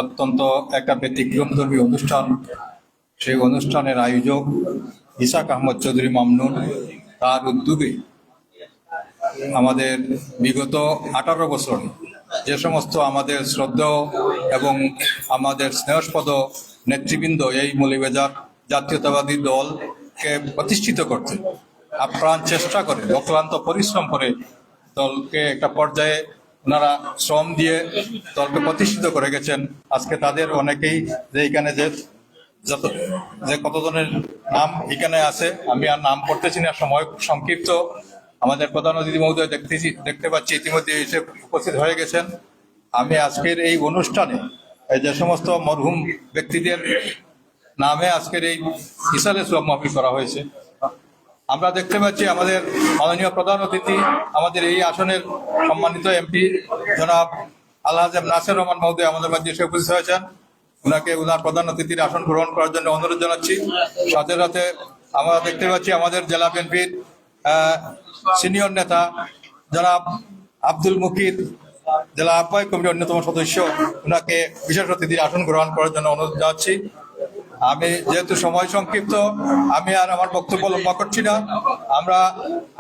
অত্যন্ত একটা ব্যতিক্রমধর্মী অনুষ্ঠান, সেই অনুষ্ঠানের আয়োজক ইসাক আহমদ চৌধুরী মামনুন, তার উদ্যোগে আমাদের বিগত 18 বছর যে সমস্ত আমাদের শ্রদ্ধেয় এবং আমাদের স্নেহস্পদ নেতৃবৃন্দ এই মৌলভীবাজার জাতীয়তাবাদী দলকে প্রতিষ্ঠিত করতে আপ্রাণ চেষ্টা করে, অক্লান্ত পরিশ্রম করে দলকে একটা পর্যায়ে ওনারা শ্রম দিয়ে দলকে প্রতিষ্ঠিত করে গেছেন। আজকে তাদের অনেকেই যে এখানে যে কতজনের নাম এখানে আছে আমি আর নাম পড়তেছি না, সময় সংক্ষিপ্ত। আমাদের প্রধান অতিথি মহোদয় দেখতে পাচ্ছি ইতিমধ্যে এসে উপস্থিত হয়ে গেছেন। আমি আজকের এই অনুষ্ঠানে যে সমস্ত মরহুম ব্যক্তিদের নামে আজকের এই ইসালে সোয়াব মাহফিল করা হয়েছে। আমরা দেখতে পাচ্ছি আমাদের মাননীয় প্রধান অতিথি, আমাদের এই আসনের সম্মানিত এমপি জনাব আলহাজ নাসির রহমান মহোদয় আমাদের মাঝে এসে উপস্থিত হয়েছেন। ওনাকে ওনার প্রধান অতিথির আসন গ্রহণ করার জন্য অনুরোধ জানাচ্ছি। সাথে সাথে আমরা দেখতে পাচ্ছি আমাদের জেলা বিএনপির সিনিয়র নেতা জনাব আব্দুল মুকির, জেলা আহ্বায়ক কমিটির অন্যতম সদস্য, ওনাকে বিশেষ অতিথির আসন গ্রহণ করার জন্য অনুরোধ জানাচ্ছি। আমি যেহেতু সময় সংক্ষিপ্ত, আমি আর আমার বক্তব্য লম্বা করছি না। আমরা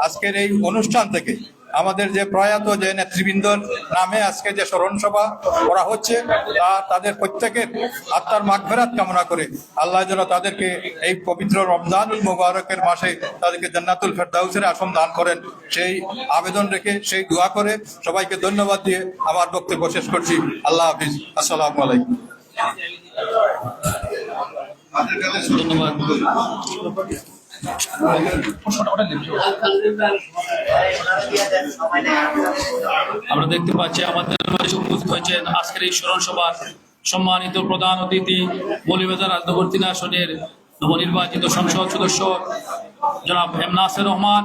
আজকের এই অনুষ্ঠান থেকে আমাদের যে প্রয়াত যে নেতৃবৃন্দর নামে আজকে যে স্মরণ সভা করা হচ্ছে, তাদের প্রত্যেকের আত্মার মাগফিরাত কামনা করে আল্লাহ যেন তাদেরকে এই পবিত্র রমজানুল মুবারকের মাসে তাদেরকে জান্নাতুল ফেরদাউসের আসন দান করেন, সেই আবেদন রেখে সেই দোয়া করে সবাইকে ধন্যবাদ দিয়ে আমার বক্তব্য শেষ করছি। আল্লাহ হাফিজ। আসসালামু আলাইকুম। ধন্যবাদ। আমরা দেখতে পাচ্ছি আমাদের মাঝে উপস্থিত হয়েছেন আজকের এই স্মরণ সভার সম্মানিত প্রধান অতিথি মৌলভীবাজার রাজনগর আসনের নবনির্বাচিত সংসদ সদস্য জনাব এম নাসির রহমান।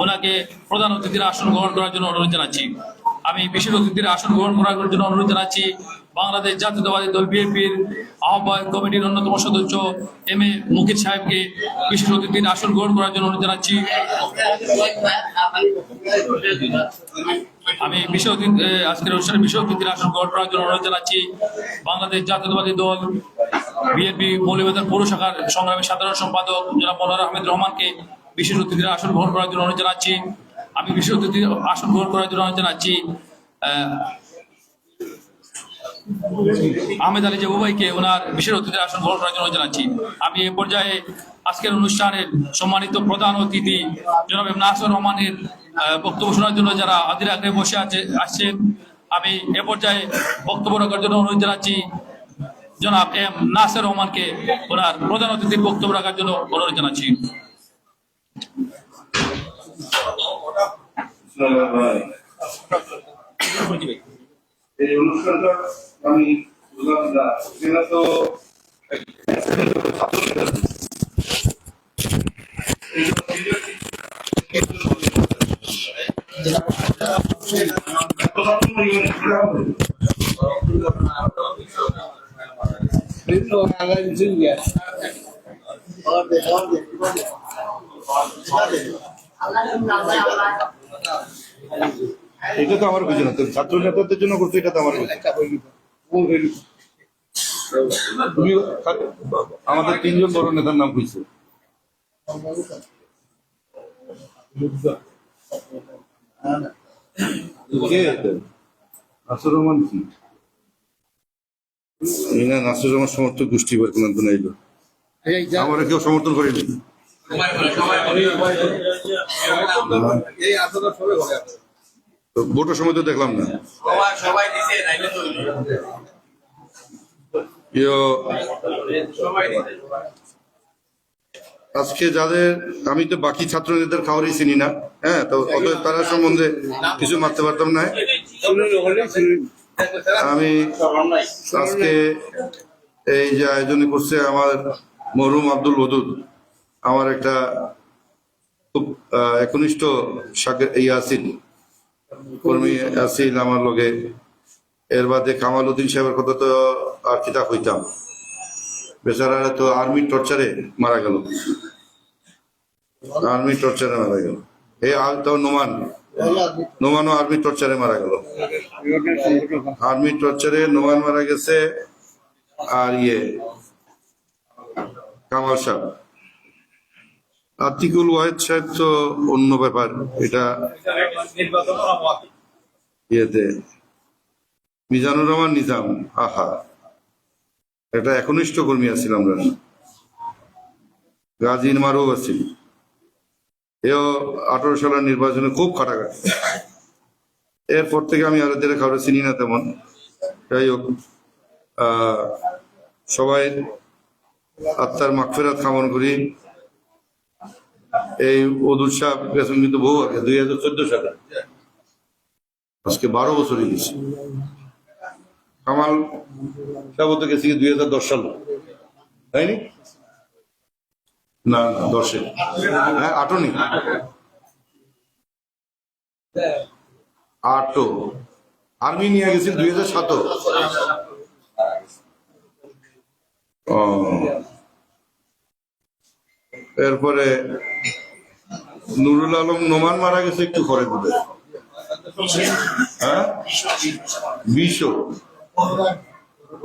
ওনাকে প্রধান অতিথির আসন গ্রহণ করার জন্য অনুরোধ জানাচ্ছি। আমি বিশেষ অতিথির আসন গ্রহণ করার জন্য অনুরোধ জানাচ্ছি বাংলাদেশ জাতীয়তাবাদী দল বিএনপির আহ্বায়ক কমিটির অন্যতম সদস্য এম এ মুকির সাহেবকে বিশেষ অতিথির আসন গ্রহণ করার জন্য অনুরোধ জানাচ্ছি। আমি আজকের অনুষ্ঠানে বিশেষ অতিথির আসন গ্রহণ করার জন্য অনুরোধ জানাচ্ছি বাংলাদেশ জাতীয়তাবাদী দল বিএনপি মৌলভীবাজার পৌর শাখার সংগ্রামী সাধারণ সম্পাদক জনাব মনোয়ার আহমেদ রহমানকে বিশেষ অতিথির আসন গ্রহণ করার জন্য অনুরোধ জানাচ্ছি। আমি বিশেষ অতিথির আসন গ্রহণ করার জন্য অনুরোধ জানাচ্ছি আহমেদ আলী জাবু ভাইকে ওনার বিশেষ অতিথির আসন গ্রহণ করার জন্য জানাচ্ছি। আমি এ পর্যায়ে আজকের অনুষ্ঠানের সম্মানিত প্রধান অতিথি জনাব এম নাসির রহমানের বক্তব্য শোনার জন্য যারা আদির আগ্রহে বসে আসছেন, আমি এ পর্যায়ে বক্তব্য রাখার জন্য অনুরোধ জানাচ্ছি জনাব এম নাসির রহমানকে ওনার প্রধান অতিথির বক্তব্য রাখার জন্য অনুরোধ জানাচ্ছি। এই অনুষ্ঠানটা আমি বুঝলাম না, এখানে তো এটা তো আমার বুঝে না, তো ছাত্র নেতাদের জন্য করছো, এটা তো আমার তুমি আমাদের 3 জন বড় নেতার নাম কইছো। নাসির রহমান কি না? নাসির রহমান সমর্থক গোষ্ঠী বর্তমান এলো, আমার কেউ সমর্থন করেনি। ভোটের সময় তো দেখলাম না। আজকে যাদের, আমি তো বাকি ছাত্র নেতাদের খাওয়ারই চিনি না, হ্যাঁ, তো অতএব তারা সম্বন্ধে কিছু মারতে পারতাম না। আমি আজকে এই যে আয়োজন করছে আমার মরহুম আব্দুল ওদুদ, আমার একটা খুব একনিষ্ঠ আসিল কর্মী আসিল আমার লগে। এর বাদে কামাল উদ্দিন সাহেবের কথা তো আর কিতাব হইতাম, বেচারারা তো আর্মি টর্চারে মারা গেল, আর্মি টর্চারে মারা গেল। এই তো নোমানও আর্মি টর্চারে মারা গেল, আর্মি টর্চারে নোমান মারা গেছে। আর কামাল সাহেব, আতিকুল ওয়াহিদ সাহেব তো অন্য ব্যাপার, এটা মিজানুর রহমান নিজাম, আহা, এটা একনিষ্ঠ কর্মী আছিল আমরা। গাজী মারুফ আছিল, এও 18 সালের নির্বাচনে খুব খাটাখাটি। এরপর থেকে আমি আর এদের কারো চিনি না তেমন। যাই হোক, সবাই আত্মার মাগফিরাত কামনা করি। এই ওদুল সাহেব গেছেন কিন্তু বহু আগে, 2014 সালে, আজকে 12 বছর হয়ে গেছে। কামাল সাহেব তো গেছি 2010 সালে, তাইনি? না 10-এ, হ্যাঁ 8 আর্মি নিয়ে গেছিল 2007। এরপরে নুরুল আলম নোমান মারা গেছে একটু পরে বোধ, হ্যাঁ 20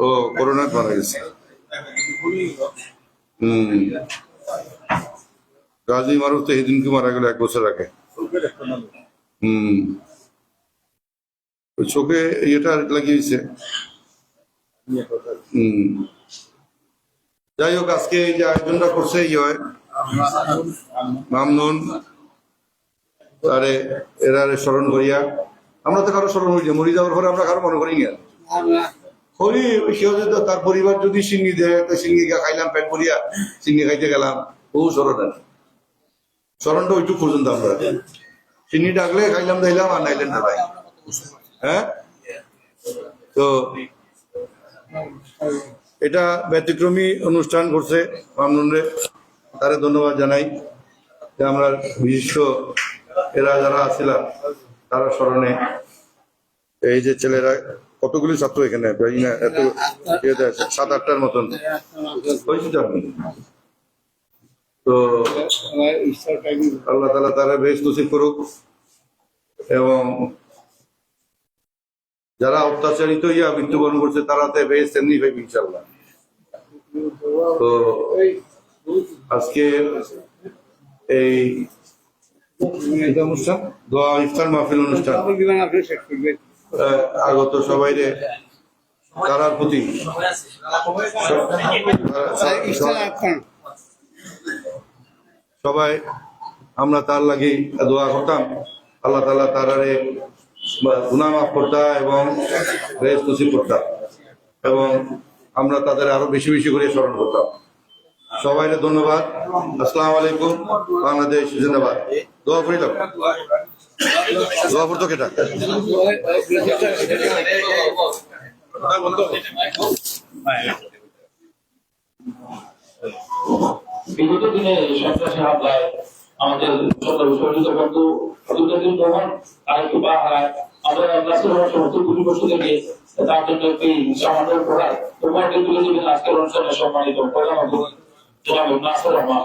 ও করোনায় মারা গেছে। গাজী মারুফ তো সেদিনকে মারা গেল 1 বছর আগে। চোখে ইয়েটা লাগিয়েছে। যাই হোক, আজকে এই যে আয়োজনটা করছে মামনুন আরে এরা স্মরণ করিয়া, আমরা তো কারো স্মরণ করি, মরি যাওয়ার পরে আমরা কারো মনে করি না। করি সেও যদি তার পরিবার যদি সিঙ্গি দেয়, সিঙ্গি খাইলাম, পেট ভরিয়া সিঙ্গি খাইতে গেলাম, বহু স্মরণ আছে। স্মরণটা ওইটুকু পর্যন্ত আমরা চিনি ডাকলে খাইলাম দাইলাম, আর নাইলেন না ভাই। হ্যাঁ, তো এটা ব্যতিক্রমী অনুষ্ঠান করছে মামনুনরে, তারে ধন্যবাদ জানাই যে আমরা বিশিষ্ট এরা যারা আছিলাম তারা স্মরণে। এই যে ছেলেরা কতগুলি ছাত্র এখানে, এত 7-8টার মতন হয়েছে আপনি। তো আল্লাহ তাআলা তারা বেশ নসিব করুক, এবং যারা অত্যাচারিত হইয়া মৃত্যুবরণ করছে তারা তো বেশ তেমনি পাইবে ইনশাআল্লাহ। তো আজকে এই অনুষ্ঠান দোয়া ইফতার মাহফিল অনুষ্ঠান আগত সবাই তারার প্রতি সবাই আমরা তার লাগি দোয়া করতাম, আল্লাহ তাআলা তারারে গুনাহ মাফ করতা এবং বেশ নসিব করতা, এবং আমরা তাদের আরো বেশি বেশি করে স্মরণ করতাম। সবাইকে ধন্যবাদ। আসসালামু আলাইকুম। বাংলাদেশ জিন্দাবাদ। দোয়া করি দাও, দোয়া করতো কেটা বিগত দিনে সন্ত্রাসী হামলায় আমাদের শহীদ বন্ধু রহমান আর একটু বাহারায় আমরা নাসির রহমান সমস্ত পরিবেশন থেকে তার জন্য একটি সামান্য পড়ায় তোমাকে তুলে দেবেন আজকের অনুষ্ঠানে সম্মানিত প্রধান অতিথি জনাব নাসির রহমান।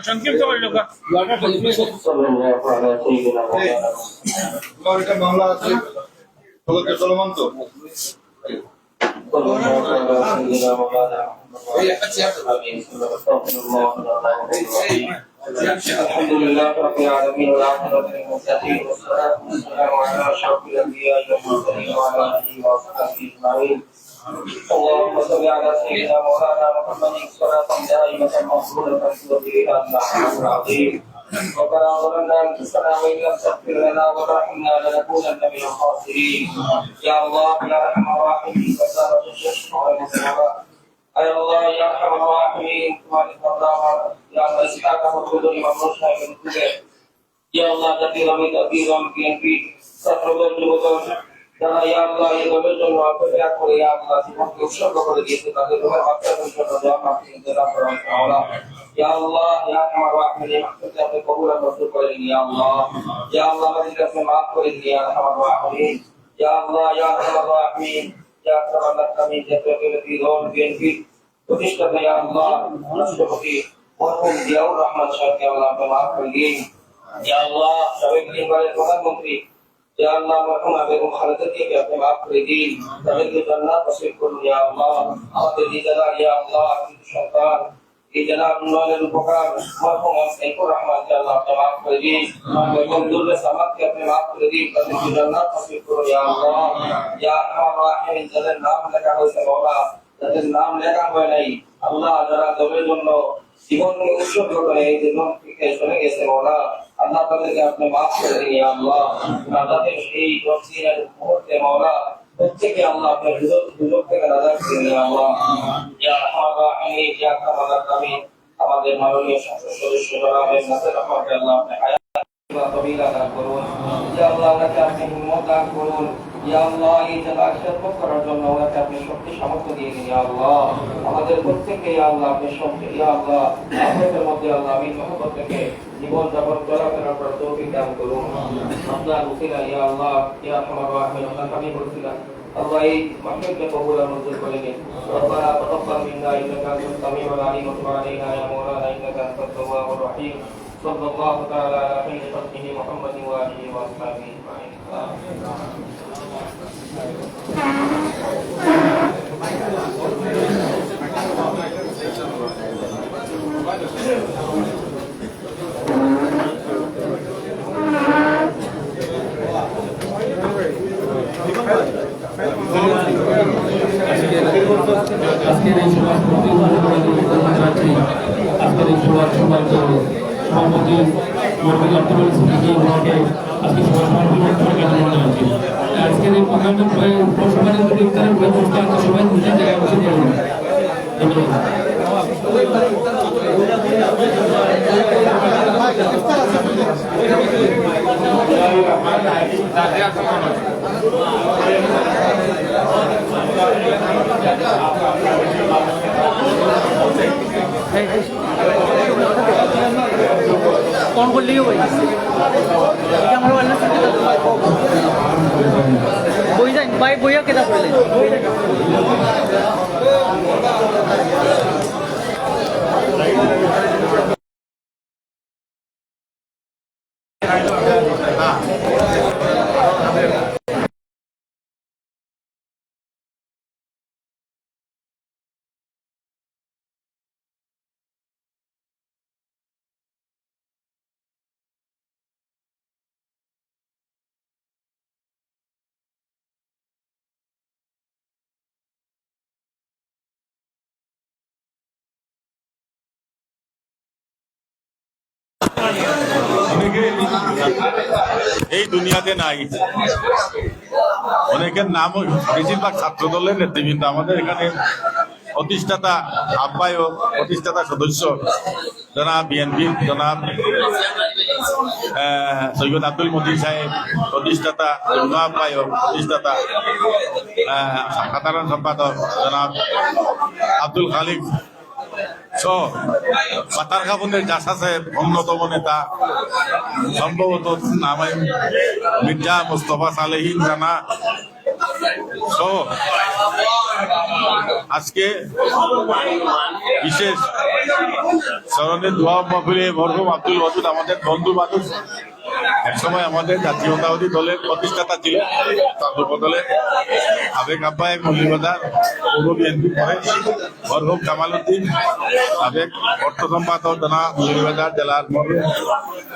সংক্ষিপ্ত করে লোক মামলা আছে চলমান তো الحمد لله رب العالمين والعاقبة للمتقين والصلاة والسلام على أشرف الأنبياء والمرسلين وعلى آله وصحبه أجمعين. اللهم صل على سيدنا مولانا محمد صلاة دائمة مقبولة تؤديها النعم العظيم. ربنا ظلمنا أنفسنا وإن لم تغفر لنا وترحمنا لنكونن من الخاسرين. يا الله يا أرحم الراحمين فسامة الشيخ আয় আল্লাহ ইয়া আরহামার রাহিমিন তোমার ফরমান ইয়া আল্লাহ ইসলাম চৌধুরী মামুন সাহেবের উদ্যোগে ইয়া আল্লাহ জাতীয় বিএনপি ছাত্রদল যুবদল যারা ইয়া আল্লাহ এই দলের জন্য অপেক্ষা করে ইয়া আল্লাহ জীবনকে উৎসর্গ করে দিয়েছে তাদের রূহের বাচ্চাদের জন্য দোয়া মাফি ইন্তজাম করুন আল্লাহ ইয়া আল্লাহ ইয়া আরহামার রাহিমিন মাকসুদ আপনি কবুল আর মঞ্জুর করে নিন ইয়া আল্লাহ ইয়া আল্লাহ আমাদের কাছে মাফ করে দিন ইয়া আরহামার রাহিমিন ইয়া আল্লাহ ইয়া আরহামার রাহিমিন ইয়া আরহামার রাহিমিন জাতীয় বিএনপি প্রতিষ্ঠাতা ইয়া আল্লাহ রাষ্ট্রপতি মরহুম জিয়াউর রহমান সাহেবকে আল্লাহ আপনি মাফ করে দিন ইয়া আল্লাহ সাবেক তিনবারের প্রধানমন্ত্রী ইয়া আল্লাহ মরহুমা বেগম খালেদা জিয়াকে আপনি মাফ করে দিন তাদেরকে জান্নাত নসিব করুন ইয়া আল্লাহ আমাদের এই জেলা ইয়া আল্লাহ সন্তান এই জেলার উন্নয়নের উপকার মরহুম সাইফুর রহমানকে আল্লাহ আপনি মাফ করে দিন বেগম দুর্গে সামাদকে আপনি মাফ করে দিন তাদেরকে জান্নাত নসিব করুন ইয়া আল্লাহ ইয়া আরহামার রাহিমিন যাদের নাম লেখা হয়েছে মাওলা যাদের নাম লেখা হয় নাই আল্লাহ যারা দলের জন্য জীবনকে উৎসর্গ করে এই জীবন থেকে চলে গেছে মাওলা আল্লাহ তাদেরকে আপনি মাফ করে দিন ইয়া আল্লাহ তাদের এই তফসিলের মুহূর্তে মাওলা প্রত্যেকে আল্লাহ আপনার দুজক থেকে নাজাত দিন ইয়া আল্লাহ ইয়া আরহামার রাহিমিন ইয়া আরহামার রাহিমিন আমাদের মাননীয় সংসদ সদস্য জনাব নাসির আহমদ আল্লাহ আপনি হায়াত কবিরা দান করুন ইয়া আল্লাহ ওনাকে আপনি হিম্মত দান করুন ইয়া আল্লাহ এই জেলার খেদমত করার জন্য ওনাকে আপনি শক্তি সামর্থ্য দিয়ে দিন ইয়া আল্লাহ আমাদের প্রত্যেককে ইয়া আল্লাহ আপনি শক্তি ইয়া আল্লাহ আপনাদের মধ্যে আল্লাহ আমি মহব্বত থেকে জীবন যাপন চলাফেরা করার তৌফিক দান করুন আপনার উসিলা ইয়া আল্লাহ ইয়া আরহামার রাহিমিন আপনার আমি বলছিলাম আল্লাহ এই মাহফিলকে কবুল আর মঞ্জুর করে নিন রব্বানা তাকাব্বাল মিন্না ইন্নাকা আনতাস সামিউল আলিম ওয়া তুব আলাইনা ইয়া মাওলানা ইন্নাকা আনতাত তাওয়াবুর রহিম সাল্লাল্লাহু তাআলা আলা খাইরি খালকিহি মুহাম্মাদিন ওয়া আলিহি ওয়া আসহাবিহি আজমাইন আজকের এই সভাপতি আজকের এই সভাপতি মোহাম্মদ আব্দুল সিদ্দিকী ওনাকে আজকে সভাপতি আজকের এই প্রোগ্রামটা সবাই ইফতারের ব্যবস্থা আছে সবাই নিজের জায়গায় বসে দিয়ে कौन बोल रही हो भाई क्या हमारे वाले बोई जाए भाई बोया कितना बोले এই দুনিয়াতে নাই, অনেকের নাম বেশিরভাগ ছাত্র দলের নেতৃবৃন্দ আমাদের এখানে প্রতিষ্ঠাতা আহ্বায়ক প্রতিষ্ঠাতা সদস্য জনাব বিএনপি জনাব সৈয়দ আব্দুল মজিদ সাহেব প্রতিষ্ঠাতা আহ্বায়ক প্রতিষ্ঠাতা সাধারণ সম্পাদক জনাব আব্দুল খালিক পাতারকাবনের জাসা সাহেব অন্যতম নেতা সম্ভবত নামাই মির্জা মুস্তফা সালেহীন জানা সহ আজকে বিশেষ স্মরণের দোয়া মাহফিলে মরহুম আব্দুল ওয়াদুদ আমাদের বন্ধু বান্ধব একসময় আমাদের জাতীয়তাবাদী দলের প্রতিষ্ঠাতা ছিল, তার বদলে সাবেক আহ্বায়ক মৌলভীবাজার পৌর বিএনপি পরে মরহুম কামাল উদ্দিন, সাবেক অর্থ সম্পাদক জনাব মৌলভীবাজার জেলার মরহুম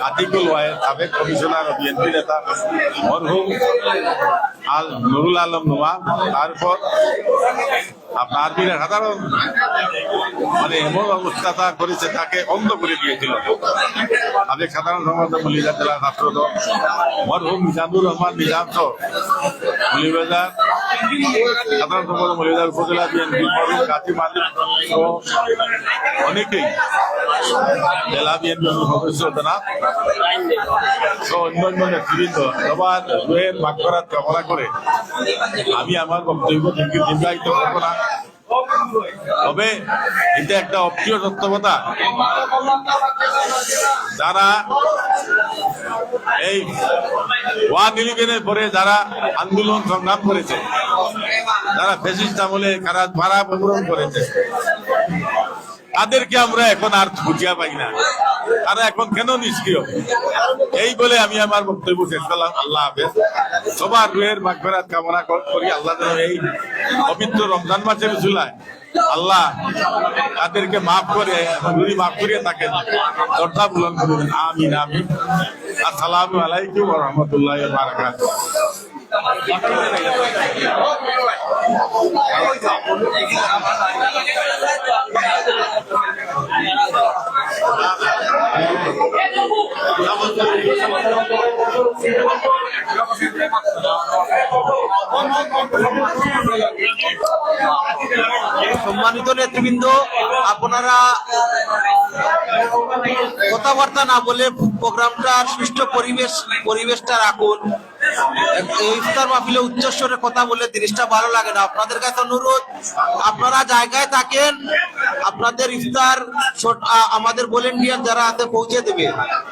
আতিকুল ওয়াহেদ, সাবেক কমিশনার ও বিএনপি নেতা মরহুম নুরুল আলম নোয়া, তারপর আপনার সাধারণ মানে এমন অবস্থাটা করেছে তাকে অন্ধ করে দিয়েছিল। সাবেক সাধারণ সম্পাদক মৌলভীবাজার জেলা ছাত্রদল মরহুম মিজানুর রহমান মিজান সহ মৌলভীবাজার সাধারণ সম্পাদক মৌলভীবাজার উপজেলা বিএনপি মরহুম কাজী মালিক সহ অনেকেই জেলা বিএনপি সদস্য সহ অন্যান্য নেতৃবৃন্দ সবার রুহের মাগফিরাত কামনা করে আমি আমার বক্তব্য দীর্ঘায়িত করব না। তবে এটা একটা অপ্রিয় তত্ত্বকতা, যারা এই 1/11-এর পরে যারা আন্দোলন সংগ্রাম করেছে, যারা ফ্যাসিস্ট আমলে কারা অবরোধ করেছে, তাদেরকে আমরা এখন আর বুঝিয়া পাই না। তারা এখন কেন নিষ্ক্রিয়? এই বলে আমি আমার বক্তব্য শেষ করলাম। আল্লাহ হাফেজ। সবার রুহের মাগফিরাত কামনা করি। আল্লাহ যেন এই পবিত্র রমজান মাসের চুলায় আল্লাহ তাদেরকে মাফ করে, যদি মাফ করিয়ে থাকেন শ্রদ্ধা পূরণ করুন। আমিন আমিন। আসসালামু আলাইকুম ওয়া রাহমাতুল্লাহি ওয়া বারাকাতুহু। সম্মানিত নেতৃবৃন্দ, আপনারা কথাবার্তা না বলে প্রোগ্রামটা সুষ্ঠু পরিবেশটা রাখুন। ইফতার মাহফিলে উচ্চস্বরে কথা বলে জিনিসটা ভালো লাগে না। আপনাদের কাছে অনুরোধ, আপনারা জায়গায় থাকেন, আপনাদের ইফতার আমাদের ভলেন্টিয়ার যারা হাতে পৌঁছে দেবে।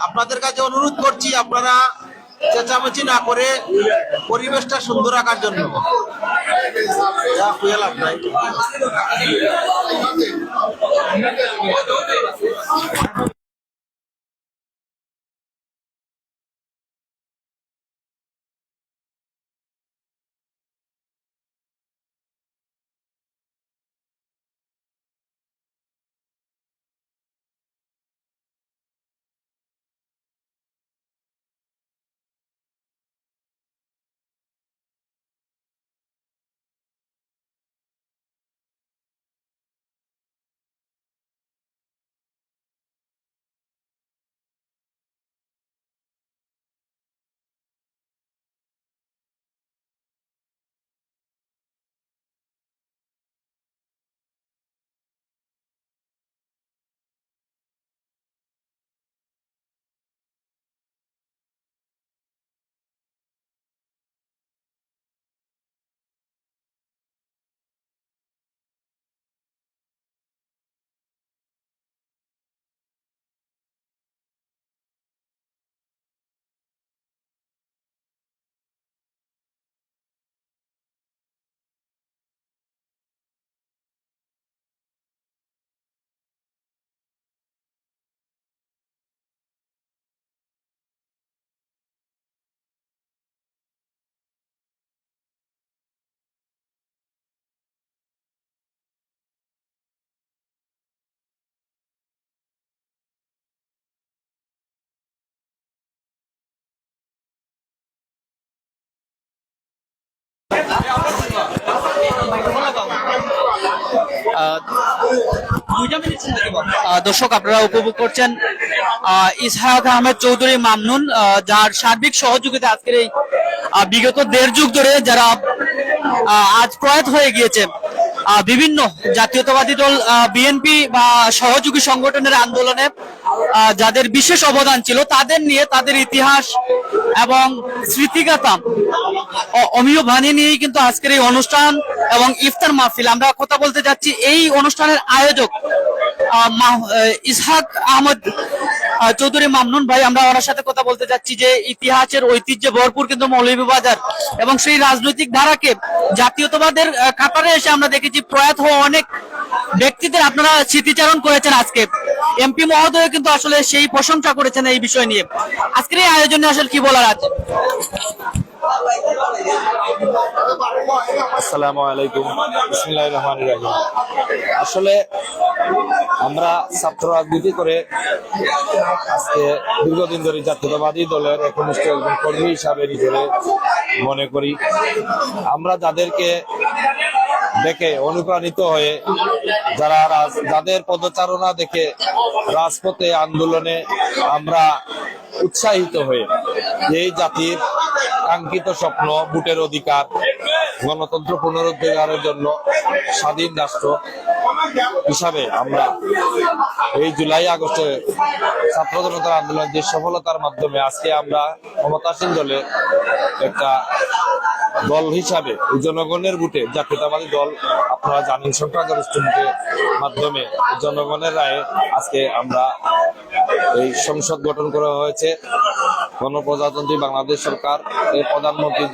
আপনাদের কাছে অনুরোধ করছি, আপনারা চেঁচামেচি না করে পরিবেশটা সুন্দর রাখার জন্য। দর্শক, আপনারা উপভোগ করছেন ইসহাক আহমেদ চৌধুরী মামনুন, যার সার্বিক সহযোগিতা আজকের এই বিগত 1.5 যুগ ধরে যারা আজ প্রয়াত হয়ে গিয়েছে বিভিন্ন জাতীয়তাবাদী দল বিএনপি বা সহযোগী সংগঠনের আন্দোলনে যাদের বিশেষ অবদান ছিল, তাদের নিয়ে তাদের ইতিহাস এবং স্মৃতিগাথা অমীয় বাণী নিয়েই কিন্তু আজকের এই অনুষ্ঠান এবং ইফতার মাহফিল। আমরা কথা বলতে যাচ্ছি এই অনুষ্ঠানের আয়োজক ইসহাক আহমদ চৌধুরী মামনুন ভাই। আমরা ওনার সাথে কথা বলতে যাচ্ছি যে ইতিহাসের ঐতিহ্যে ভরপুর কিন্তু মৌলভীবাজার, এবং সেই রাজনৈতিক ধারাকে জাতীয়তাবাদের কাতারে এসে আমরা দেখেছি প্রয়াত হওয়া অনেক ব্যক্তিদের আপনারা স্মৃতিচারণ করেছেন। আজকে এমপি মহোদয় কিন্তু আসলে সেই প্রশংসা করেছেন এই বিষয় নিয়ে। আজকের এই আয়োজনে আসলে কি বলার আছে? আসসালামু আলাইকুম, বিসমিল্লাহির রহমানির রহিম। আসলে আমরা ছাত্র রাজনীতি করে আজকে দীর্ঘদিন ধরে জাতীয়তাবাদী দলের একনিষ্ঠ একজন কর্মী হিসাবে নিজেকে মনে করি। আমরা যাদেরকে দেখে অনুপ্রাণিত হয়ে যাদের পদচারণা দেখে রাজপথে আন্দোলনে আমরা উৎসাহিত হয়ে এই জাতির কাঙ্ক্ষিত স্বপ্ন ভোটের অধিকার, গণতন্ত্র পুনরুদ্ধারের জন্য স্বাধীন রাষ্ট্র হিসাবে আমরা এই জুলাই আগস্টে ছাত্র জনতার আন্দোলন যে সফলতার মাধ্যমে আজকে আমরা ক্ষমতাসীন দলের একটা দল হিসাবে জনগণের ভোটে জাতীয়তাবাদী দল আপনারা জানেন সংখ্যাগরিষ্ঠ ভোটের মাধ্যমে জনগণের রায়ে আজকে আমরা এই সংসদ গঠন করা হয়েছে। গণপ্রজাতন্ত্রী বাংলাদেশ সরকার এর প্রধানমন্ত্রী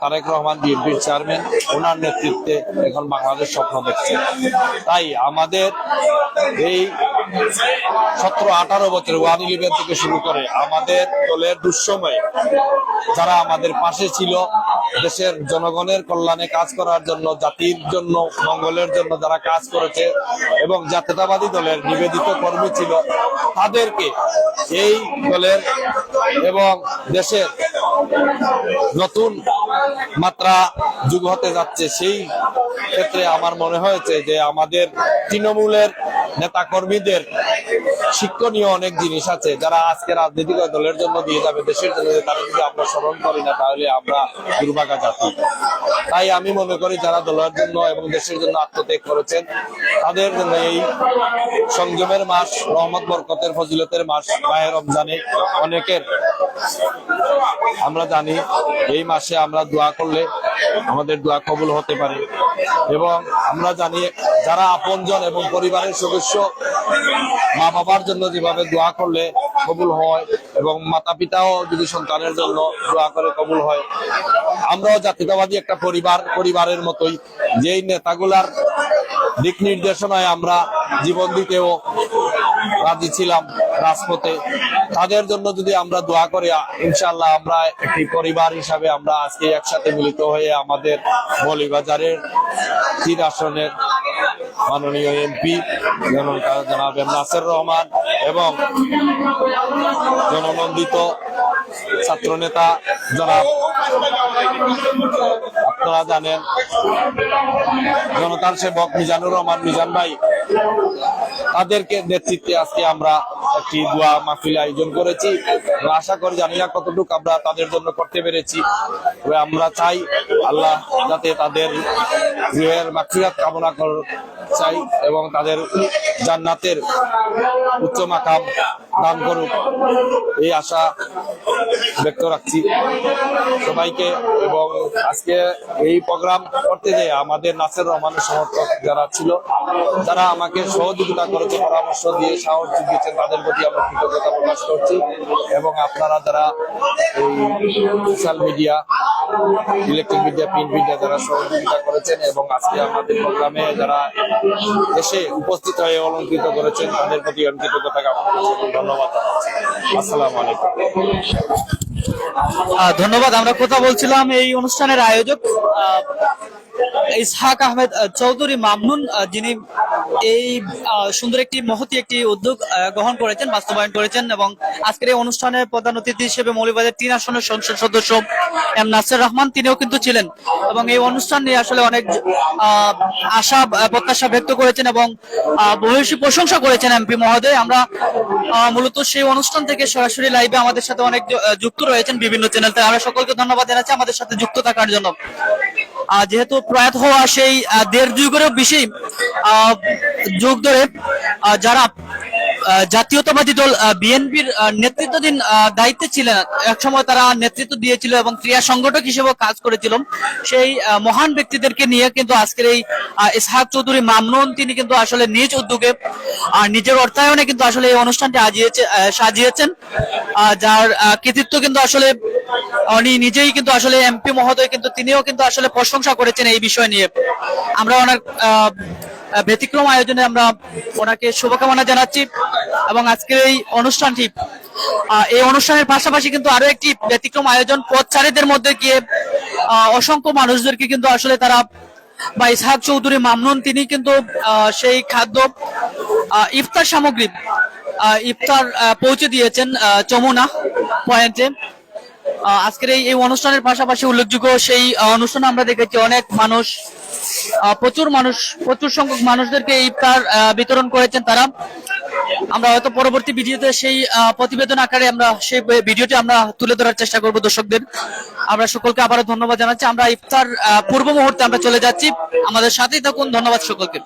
তারেক রহমান বিএনপির চেয়ারম্যান, ওনার নেতৃত্বে এখন বাংলাদেশ স্বপ্ন দেখছে। তাই আমাদের এই 17-18 বছর 111 থেকে শুরু করে আমাদের দলের দুঃসময়ে যারা আমাদের পাশে ছিল, দেশের জনগণের কল্যাণে কাজ করার জন্য, জাতির জন্য, মঙ্গলের জন্য যারা কাজ করেছে এবং জাতীয়তাবাদী দলের নিবেদিত কর্মী ছিল, তাদেরকে এই দলের এবং দেশের নতুন মাত্রা যুগ হতে যাচ্ছে। সেই ক্ষেত্রে আমার মনে হয়েছে যে আমাদের তৃণমূলের নেতা কর্মীদের শিক্ষণীয় অনেক জিনিস আছে যারা আজকে রাজনৈতিক দলের জন্য দিয়ে যাবে দেশের জন্য, তারা যদি আমরা স্মরণ করি না তাহলে আমরা দুর্ভাগা জাতি। তাই আমি মনে করি যারা দলের জন্য এবং দেশের জন্য আত্মত্যাগ করেছেন তাদের জন্য এই সংযমের মাস, রহমত বরকতের ফজিলতের মাস মাহে রমজানে অনেকের আমরা জানি এই মাসে আমরা দোয়া করলে আমাদের দোয়া কবুল হতে পারে এবং আমরা জানি যারা আপনজন এবং পরিবারের সদস্য মা বাবার জন্য যেভাবে দোয়া করলে কবুল হয় এবং মাতা পিতাও যদি সন্তানের জন্য দোয়া করে কবুল হয়, আমরাও জাতীয়তাবাদী একটা পরিবারের মতোই যেই নেতাগুলার দিক নির্দেশনায় আমরা জীবন দিতেও রাজি ছিলাম রাজপথে, তাদের জন্য যদি আমরা দোয়া করি ইনশাআল্লাহ আমরা একটি পরিবার হিসাবে আমরা আজকে একসাথে মিলিত হয়ে আমাদের মৌলভীবাজারের 3 আসনের মাননীয় এমপি জনাব নাসির রহমান এবং জননন্দিত ছাত্র নেতা জনাব আপনারা জানেন জনতার সেবক মিজানুর রহমান মিজান ভাই, তাদেরকে নেতৃত্বে আজকে আমরা একটি দোয়া মাহফিল আয়োজন করেছি। আশা করি জানি না কতটুকু আমরা তাদের জন্য করতে পেরেছি, তবে আমরা চাই আল্লাহ যাতে তাদের গৃহের মাগফিরাত কামনা চাই এবং তাদের জান্নাতের উচ্চ মাকাম দান করুক, এই আশা ব্যক্ত রাখছি সবাইকে। এবং আজকে এই প্রোগ্রাম করতে যে আমাদের নাসির রহমানের সমর্থক যারা ছিল, যারা আমাকে সহযোগিতা করেছে, পরামর্শ দিয়ে সাহস জুগিয়েছেন, তাদের প্রতি আমরা কৃতজ্ঞতা প্রকাশ করছি। এবং আপনারা যারা এই social media, electric media, print media যারা সহযোগিতা করেছেন এবং আজকে আমাদের প্রোগ্রামে যারা এসে উপস্থিত হয়ে অলঙ্কৃত করেছেন, তাদের প্রতি আমি কৃতজ্ঞতা জ্ঞাপন করছি। ধন্যবাদ। আসসালামু আলাইকুম। ধন্যবাদ। আমরা কথা বলছিলাম এই অনুষ্ঠানের আয়োজক ইসহাক আহমেদ চৌধুরী মামনুন, যিনি এই সুন্দর একটি মহতি একটি উদ্যোগ গ্রহণ করেছেন, বাস্তবায়ন করেছেন এবং আজকের এই অনুষ্ঠানে প্রধান অতিথি হিসেবে মৌলভীবাজার 3 আসনের সংসদ সদস্য এম নাসির রহমান তিনিও কিন্তু ছিলেন এবং এই অনুষ্ঠান নিয়ে আসলে অনেক আশা প্রত্যাশা ব্যক্ত করেছেন এবং ভূয়সী প্রশংসা করেছেন এমপি মহোদয়। আমরা মূলত সেই অনুষ্ঠান থেকে সরাসরি লাইভে আমাদের সাথে অনেক যুক্ত রয়েছেন বিভিন্ন চ্যানেল থেকে। আমরা সকলকে ধন্যবাদ জানাচ্ছি আমাদের সাথে যুক্ত থাকার জন্য। যেহেতু প্রয়াত হওয়া সেই 1.5 যুগেরও বেশি যুগ ধরে যারা জাতীয়তাবাদী দল বিএনপির নেতৃত্বাধীন দায়িত্বে ছিলেন, একসময় তারা নেতৃত্ব দিয়েছিল এবং ক্রিয়া সংগঠক হিসেবে কাজ করেছিল, সেই মহান ব্যক্তিদেরকে নিয়ে কিন্তু আজকের এই ইসহাক চৌধুরী মামনুন তিনি কিন্তু আসলে নিজ উদ্যোগে নিজের অর্থায়নে কিন্তু আসলে এই অনুষ্ঠানটি সাজিয়েছেন, যার কৃতিত্ব কিন্তু আসলে উনি নিজেই কিন্তু আসলে এমপি মহোদয় কিন্তু তিনিও কিন্তু আসলে প্রশংসা করেছেন এই বিষয় নিয়ে। আমরা অনেক ব্যতিক্রম আয়োজনে আমরা ওনাকে শুভকামনা জানাচ্ছি এবং আজকের এই অনুষ্ঠানটি এই অনুষ্ঠানের পাশাপাশি কিন্তু আরো একটি ব্যতিক্রম আয়োজন, পথচারীদের মধ্যে গিয়ে অসংখ্য মানুষদেরকে কিন্তু আসলে তারা বা ইসহাক চৌধুরী মামনুন তিনি কিন্তু সেই খাদ্য ইফতার সামগ্রী ইফতার পৌঁছে দিয়েছেন যমুনা পয়েন্টে। আজকের এই অনুষ্ঠানের পাশাপাশি উল্লেখযোগ্য সেই অনুষ্ঠানে আমরা দেখেছি অনেক মানুষ প্রচুর সংখ্যক মানুষদেরকে ইফতার বিতরণ করেছেন তারা। আমরা হয়তো পরবর্তী ভিডিওতে সেই প্রতিবেদন আকারে আমরা সেই ভিডিওটি আমরা তুলে ধরার চেষ্টা করব দর্শকদের। আমরা সকলকে আবারও ধন্যবাদ জানাচ্ছি। আমরা ইফতার পূর্ব মুহূর্তে আমরা চলে যাচ্ছি, আমাদের সাথেই থাকুন। ধন্যবাদ সকলকে।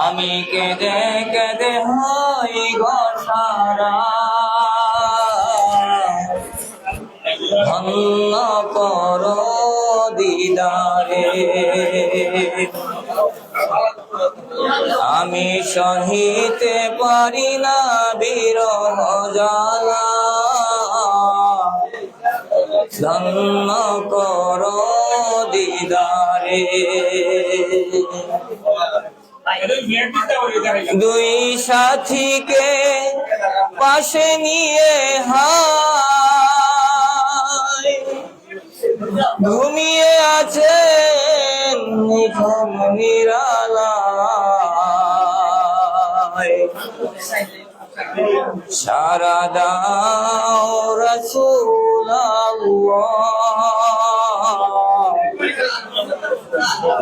আমি কেঁদে কেঁদে হই গোসারা, ধন্য কর দিদারে। আমি সহিতে পারি না বিরহ জ্বালা, ধন্য কর দিদারে। দুই সাথীকে পাশে নিয়ে হায় ঘুমিয়ে আছেন নিঝুম নিরালায়। সারা দাও রাসূলুল্লাহ,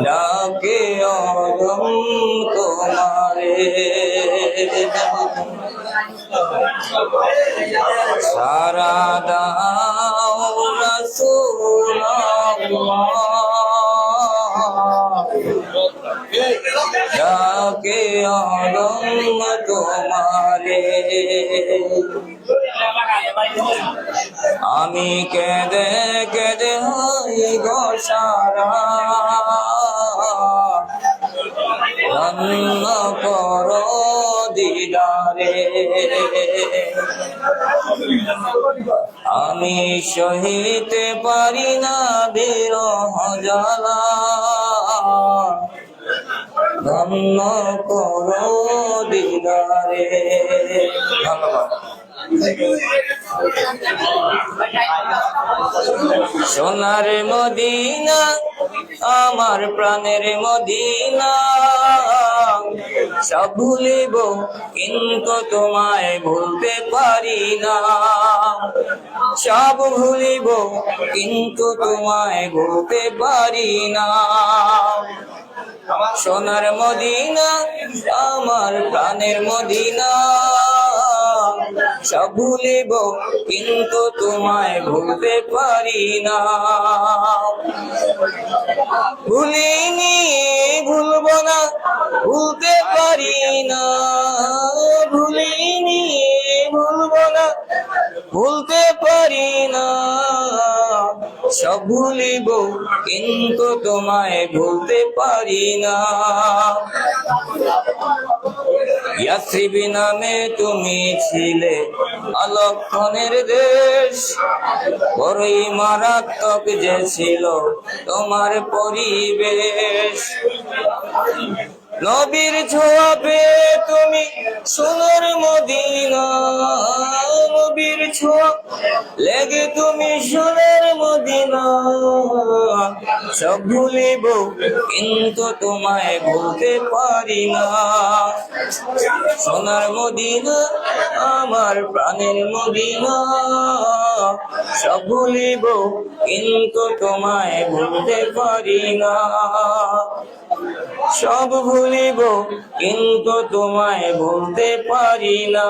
ডাকে অদম তোমারে। সারা দাও রাসূলুল্লাহ, ডাকে অদম তোমারে। আমি কেঁদে কেঁদে হই গোসারা, ধন্য কর দিদারে। আমি সহিতে পারি না বিরহ জ্বালা, ধন্য কর দিদারে। ধন্যবাদ। সোনার মদিনা আমার প্রাণের মদিনা, সব ভুলিব কিন্তু তোমায় ভুলতে পারি না। সব ভুলিব কিন্তু তোমায় ভুলতে পারি না। সোনার মদিনা আমার প্রাণের মদিনা, সব ভুলিব কিন্তু তোমায় ভুলতে পারি না। ভুলিনি ভুলব না, ভুলতে পারি না। ভুলিনি ভুলব না, ভুলতে পারি না। সব ভুলিব কিন্তু তোমায় ভুলতে পারি না। ইয়াসরিব নামে তুমি ছিলে অলক্ষণের দেশ, বড়ই মারাত্মক যে ছিল তোমার পরিবেশ। নবীর ছোঁয়া পেয়ে তুমি সোনার মদিনা, নবীর ছোঁয়া লেগে তুমি সোনার মদিনা। সব ভুলিব কিন্তু তোমায় ভুলতে পারি না। সোনার মদিনা আমার প্রাণের মদিনা, সব ভুলিব কিন্তু তোমায় ভুলতে পারি না। সব ভুলিব কিন্তু তোমায় ভুলতে পারি না।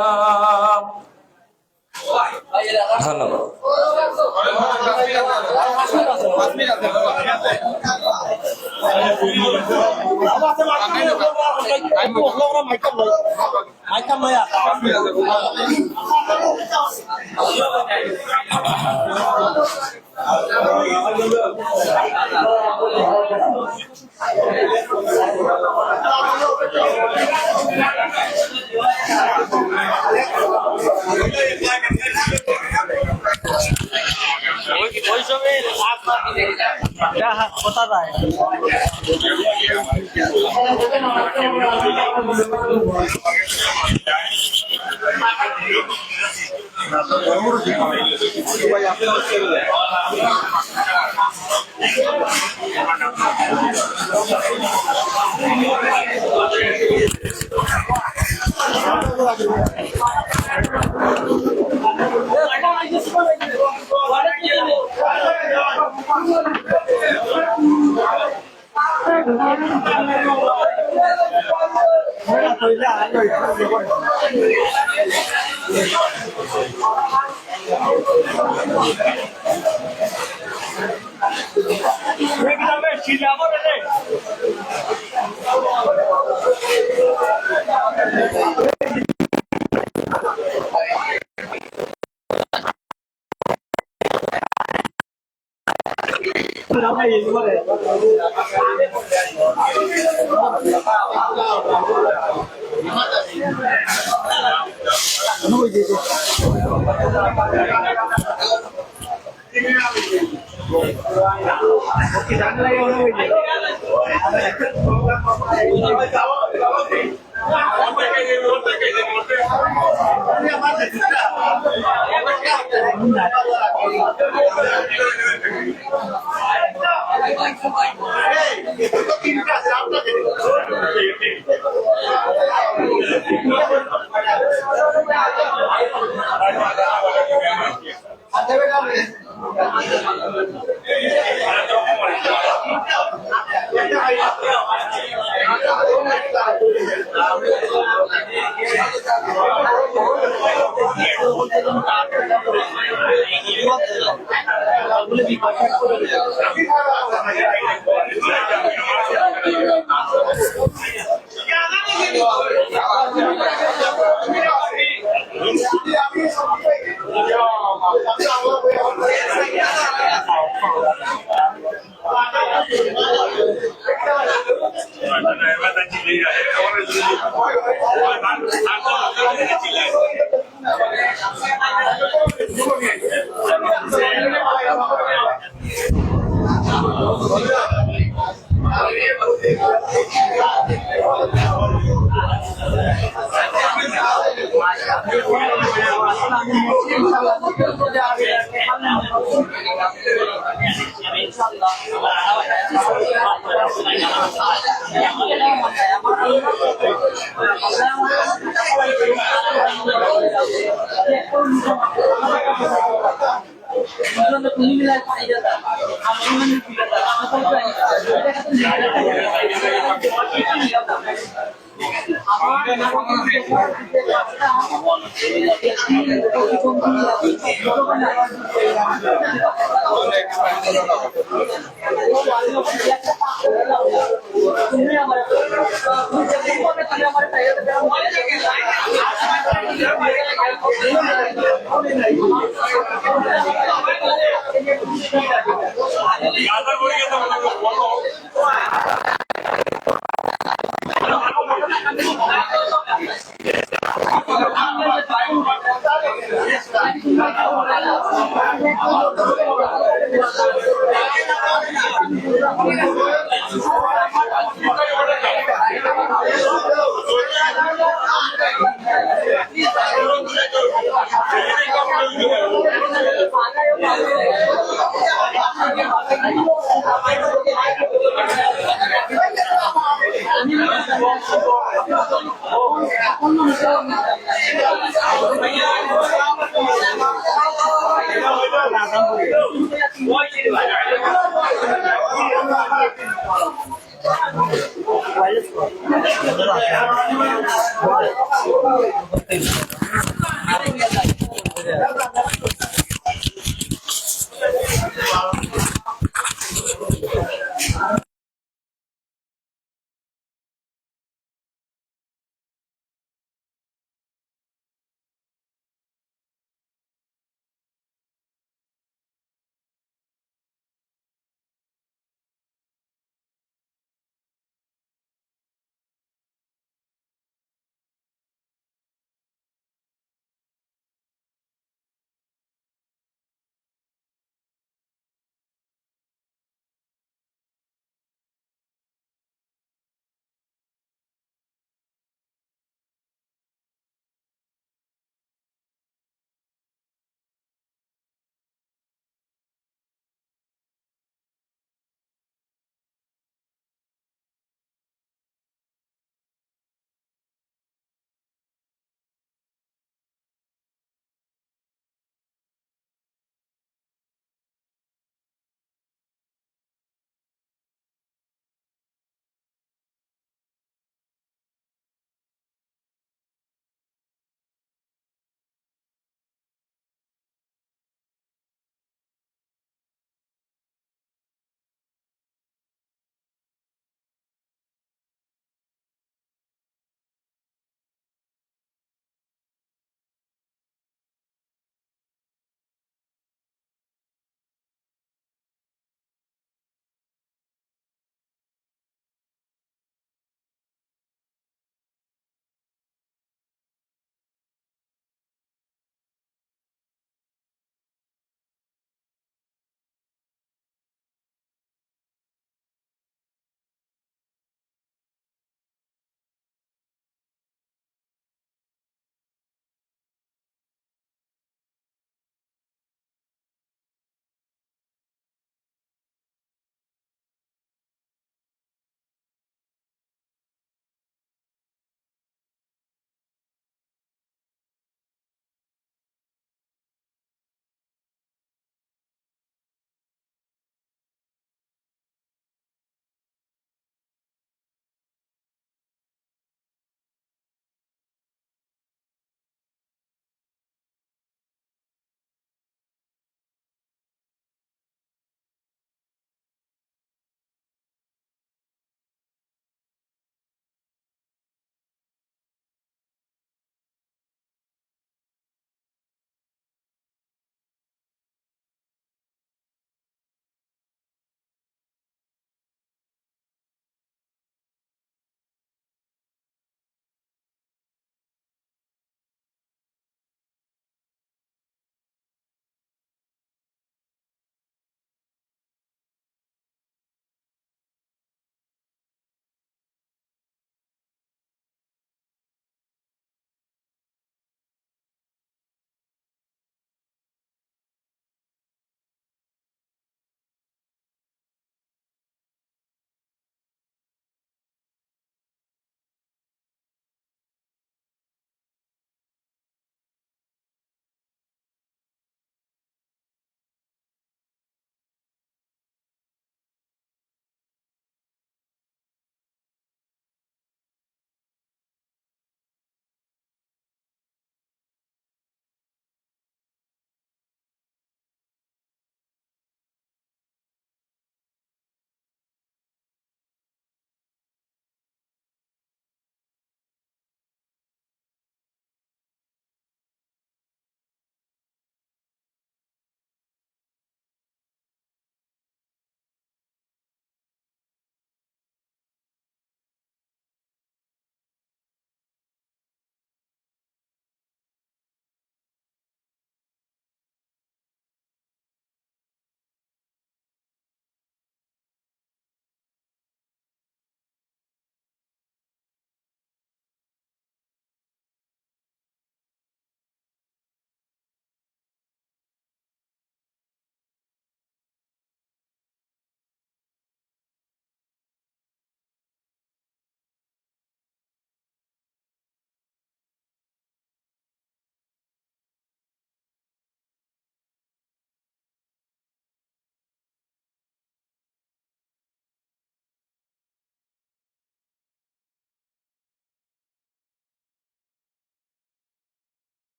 ধন্যবাদ। ওই কথা যায় Wow.